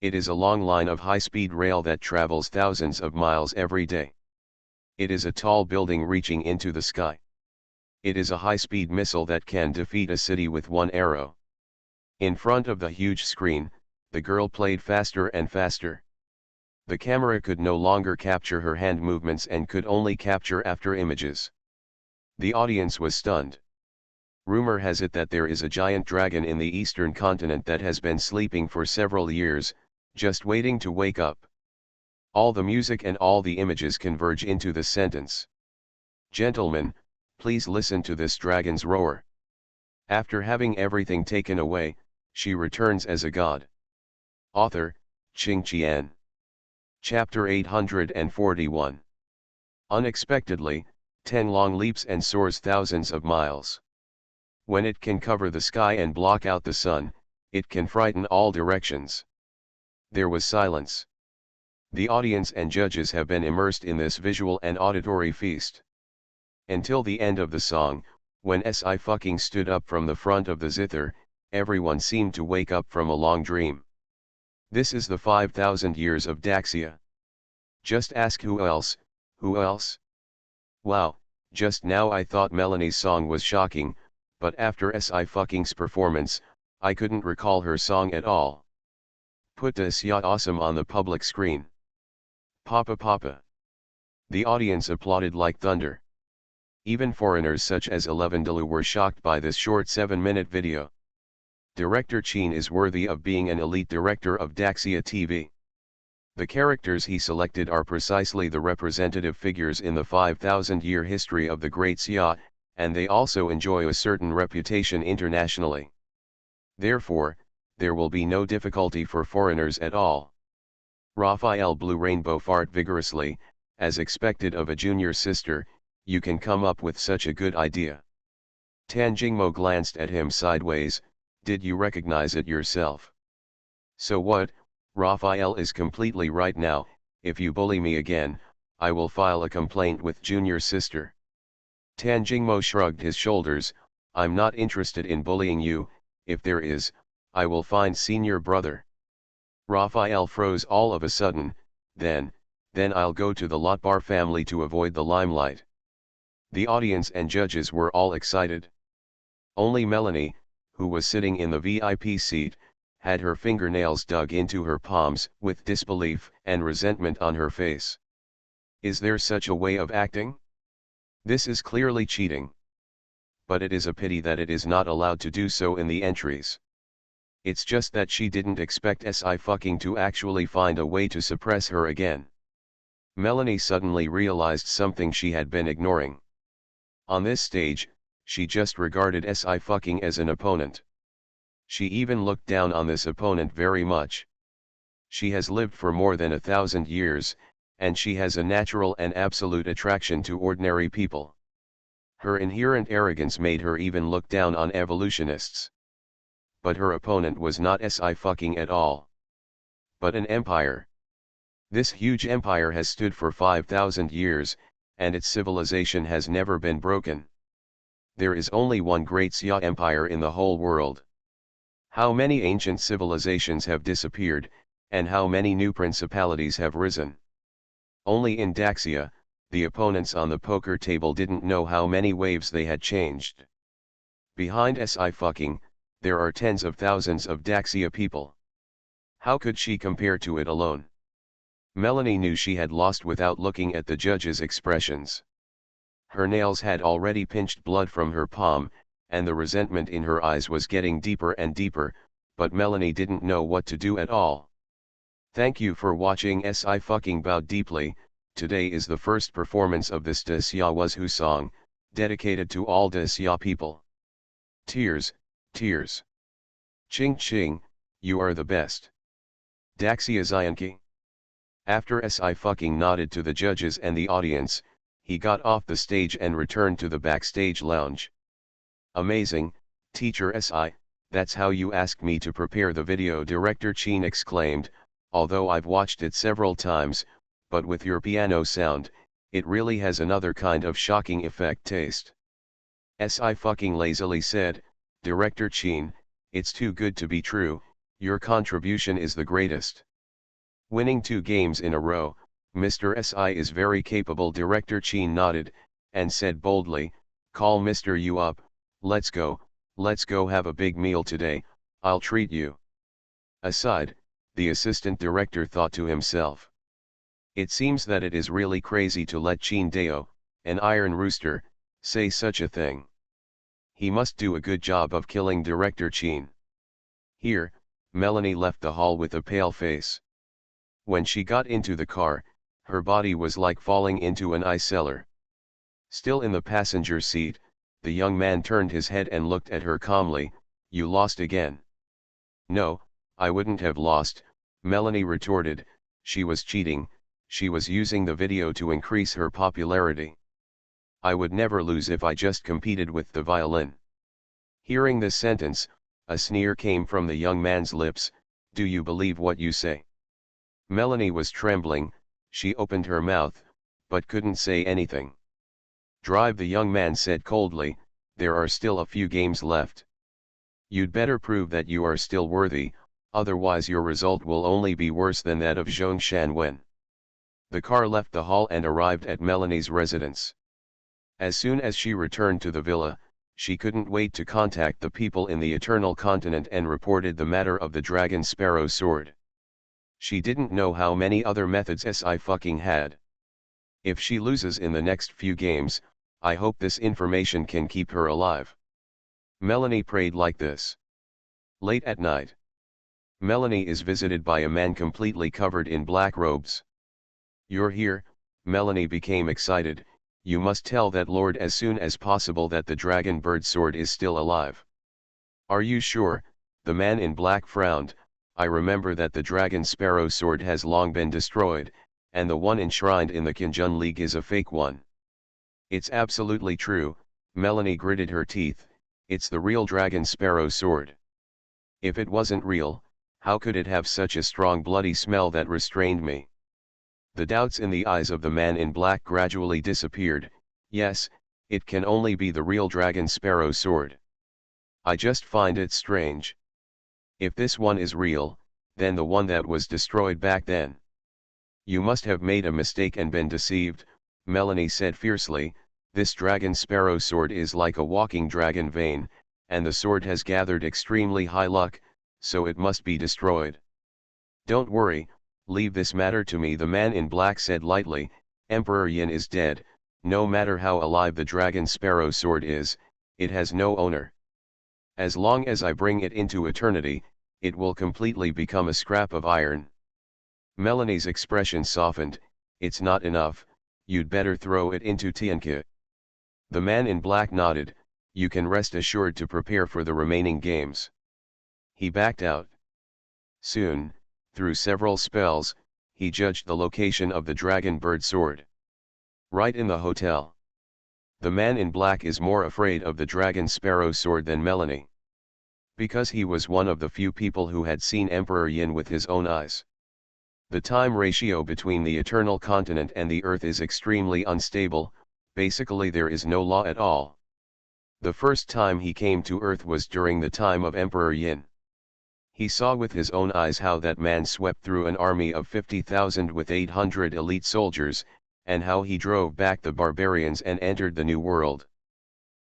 It is a long line of high-speed rail that travels thousands of miles every day. It is a tall building reaching into the sky. It is a high-speed missile that can defeat a city with one arrow. In front of the huge screen, the girl played faster and faster. The camera could no longer capture her hand movements and could only capture after images. The audience was stunned. Rumor has it that there is a giant dragon in the eastern continent that has been sleeping for several years, just waiting to wake up. All the music and all the images converge into the sentence. Gentlemen, please listen to this dragon's roar. After having everything taken away, she returns as a god. Author, Qing Qian. Chapter 841. Unexpectedly, Tenlong leaps and soars thousands of miles. When it can cover the sky and block out the sun, it can frighten all directions. There was silence. The audience and judges have been immersed in this visual and auditory feast. Until the end of the song, when Sci-Fi stood up from the front of the zither, everyone seemed to wake up from a long dream. This is the 5,000 years of Daxia. Just ask who else, who else? Wow, just now I thought Melanie's song was shocking, but after Sci-Fi's performance, I couldn't recall her song at all. Put this ya awesome on the public screen. Papa Papa. The audience applauded like thunder. Even foreigners such as Dalu were shocked by this short 7-minute video. Director Qin is worthy of being an elite director of Daxia TV. The characters he selected are precisely the representative figures in the 5,000-year history of the Great Xia, and they also enjoy a certain reputation internationally. Therefore, there will be no difficulty for foreigners at all. Raphael Blue Rainbow fart vigorously, as expected of a junior sister. You can come up with such a good idea. Tan Jingmo glanced at him sideways. Did you recognize it yourself? So what? Raphael is completely right now. If you bully me again, I will file a complaint with junior sister. Tan Jingmo shrugged his shoulders. I'm not interested in bullying you. If there is, I will find senior brother. Raphael froze all of a sudden. Then I'll go to the Lotbar family to avoid the limelight. The audience and judges were all excited. Only Melanie, who was sitting in the VIP seat, had her fingernails dug into her palms, with disbelief and resentment on her face. Is there such a way of acting? This is clearly cheating. But it is a pity that it is not allowed to do so in the entries. It's just that she didn't expect Sci-Fi to actually find a way to suppress her again. Melanie suddenly realized something she had been ignoring. On this stage, she just regarded Sci-fucking as an opponent. She even looked down on this opponent very much. She has lived for more than 1,000 years, and she has a natural and absolute attraction to ordinary people. Her inherent arrogance made her even look down on evolutionists. But her opponent was not Sci-fucking at all, but an empire. This huge empire has stood for 5,000 years, and its civilization has never been broken. There is only one great Xia empire in the whole world. How many ancient civilizations have disappeared, and how many new principalities have risen? Only in Daxia, the opponents on the poker table didn't know how many waves they had changed. Behind Sci-fucking, there are tens of thousands of Daxia people. How could she compare to it alone? Melanie knew she had lost without looking at the judge's expressions. Her nails had already pinched blood from her palm, and the resentment in her eyes was getting deeper and deeper, but Melanie didn't know what to do at all. Thank you for watching Sci-fucking bowed deeply. Today is the first performance of this De Xia Was Who song, dedicated to all De Xia people. Tears, tears. Ching ching, you are the best. Daxia Zyanki. After Sci-fucking nodded to the judges and the audience, he got off the stage and returned to the backstage lounge. Amazing, Teacher Si, that's how you asked me to prepare the video, Director Chin exclaimed, although I've watched it several times, but with your piano sound, it really has another kind of shocking effect taste. Sci-fucking lazily said, Director Chin, it's too good to be true, your contribution is the greatest. Winning 2 games in a row, Mr. Si is very capable. Director Chin nodded, and said boldly, call Mr. Yu up, let's go have a big meal today, I'll treat you. Aside, the assistant director thought to himself. It seems that it is really crazy to let Chin Deo, an iron rooster, say such a thing. He must do a good job of killing Director Chin. Here, Melanie left the hall with a pale face. When she got into the car, her body was like falling into an ice cellar. Still in the passenger seat, the young man turned his head and looked at her calmly. You lost again. No, I wouldn't have lost, Melanie retorted. She was cheating, she was using the video to increase her popularity. I would never lose if I just competed with the violin. Hearing this sentence, a sneer came from the young man's lips. Do you believe what you say? Melanie was trembling, she opened her mouth, but couldn't say anything. Drive, the young man said coldly, there are still a few games left. You'd better prove that you are still worthy, otherwise your result will only be worse than that of Zhong Shanwen. The car left the hall and arrived at Melanie's residence. As soon as she returned to the villa, she couldn't wait to contact the people in the Eternal Continent and reported the matter of the Dragon Sparrow sword. She didn't know how many other methods Sci-fucking had. If she loses in the next few games, I hope this information can keep her alive. Melanie prayed like this. Late at night, Melanie is visited by a man completely covered in black robes. You're here, Melanie became excited. You must tell that lord as soon as possible that the dragon bird sword is still alive. Are you sure? The man in black frowned. I remember that the dragon sparrow sword has long been destroyed, and the one enshrined in the Qinjun League is a fake one. It's absolutely true, Melanie gritted her teeth, it's the real dragon sparrow sword. If it wasn't real, how could it have such a strong bloody smell that restrained me? The doubts in the eyes of the man in black gradually disappeared. Yes, it can only be the real dragon sparrow sword. I just find it strange. If this one is real, then the one that was destroyed back then. You must have made a mistake and been deceived, Melanie said fiercely. This dragon sparrow sword is like a walking dragon vein, and the sword has gathered extremely high luck, so it must be destroyed. Don't worry, leave this matter to me, the man in black said lightly. Emperor Yin is dead, no matter how alive the dragon sparrow sword is, it has no owner. As long as I bring it into eternity, it will completely become a scrap of iron. Melanie's expression softened. It's not enough, you'd better throw it into Tianke. The man in black nodded. you can rest assured to prepare for the remaining games. He backed out. Soon, through several spells, he judged the location of the dragon bird sword. Right in the hotel. The man in black is more afraid of the dragon sparrow sword than Melanie. Because he was one of the few people who had seen Emperor Yin with his own eyes. The time ratio between the eternal continent and the Earth is extremely unstable, basically there is no law at all. The first time he came to Earth was during the time of Emperor Yin. He saw with his own eyes how that man swept through an army of 50,000 with 800 elite soldiers, and how he drove back the barbarians and entered the New World.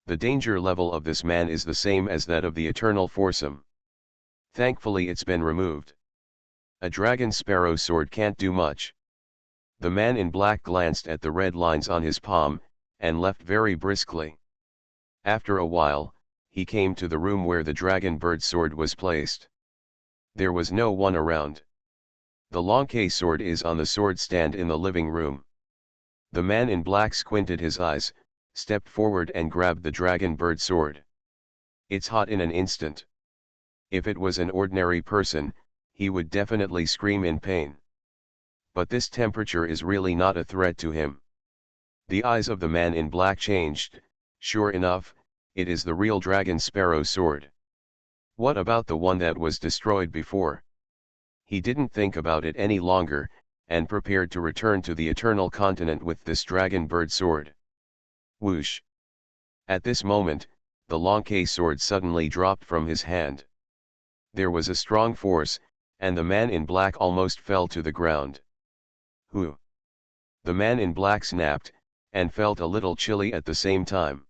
The danger level of this man is the same as that of the eternal foursome. Thankfully it's been removed. A dragon sparrow sword can't do much. The man in black glanced at the red lines on his palm, and left very briskly. After a while, he came to the room where the dragon bird sword was placed. There was no one around. The Lonke sword is on the sword stand in the living room. The man in black squinted his eyes, stepped forward and grabbed the dragon bird sword. It's hot in an instant. If it was an ordinary person, he would definitely scream in pain. But this temperature is really not a threat to him. The eyes of the man in black changed. Sure enough, it is the real dragon sparrow sword. What about the one that was destroyed before? He didn't think about it any longer, and prepared to return to the eternal continent with this dragon bird sword. Whoosh! At this moment, the Lonke sword suddenly dropped from his hand. There was a strong force, and the man in black almost fell to the ground. Who? The man in black snapped, and felt a little chilly at the same time.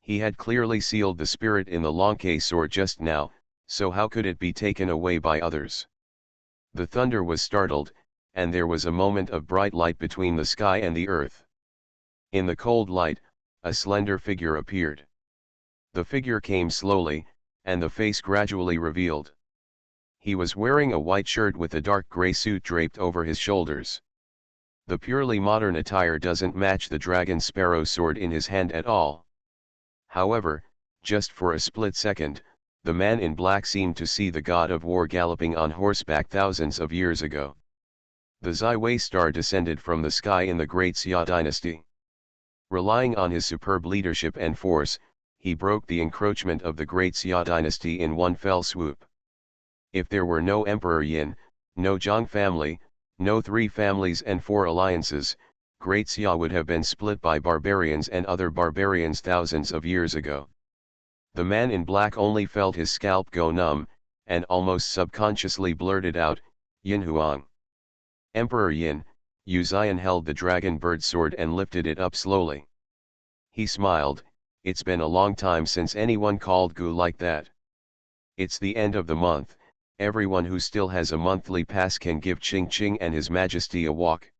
He had clearly sealed the spirit in the Lonke sword just now, so how could it be taken away by others? The thunder was startled, and there was a moment of bright light between the sky and the earth. In the cold light, a slender figure appeared. The figure came slowly, and the face gradually revealed. He was wearing a white shirt with a dark gray suit draped over his shoulders. The purely modern attire doesn't match the dragon sparrow sword in his hand at all. However, just for a split second, the man in black seemed to see the god of war galloping on horseback thousands of years ago. The Ziwei star descended from the sky in the Great Xia dynasty. Relying on his superb leadership and force, he broke the encroachment of the Great Xia dynasty in one fell swoop. If there were no Emperor Yin, no Zhang family, no three families and four alliances, Great Xia would have been split by barbarians and other barbarians thousands of years ago. The man in black only felt his scalp go numb, and almost subconsciously blurted out, Yin Huang. Emperor Yin, Yu Xian held the dragon bird sword and lifted it up slowly. He smiled, it's been a long time since anyone called Gu like that. It's the end of the month, everyone who still has a monthly pass can give Ching Ching and His Majesty a walk.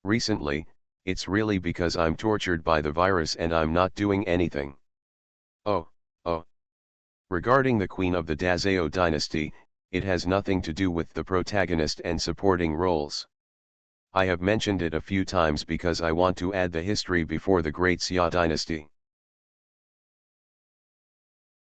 Recently, it's really because I'm tortured by the virus and I'm not doing anything. Oh. Regarding the Queen of the Dazeo dynasty, it has nothing to do with the protagonist and supporting roles. I have mentioned it a few times because I want to add the history before the Great Xia dynasty.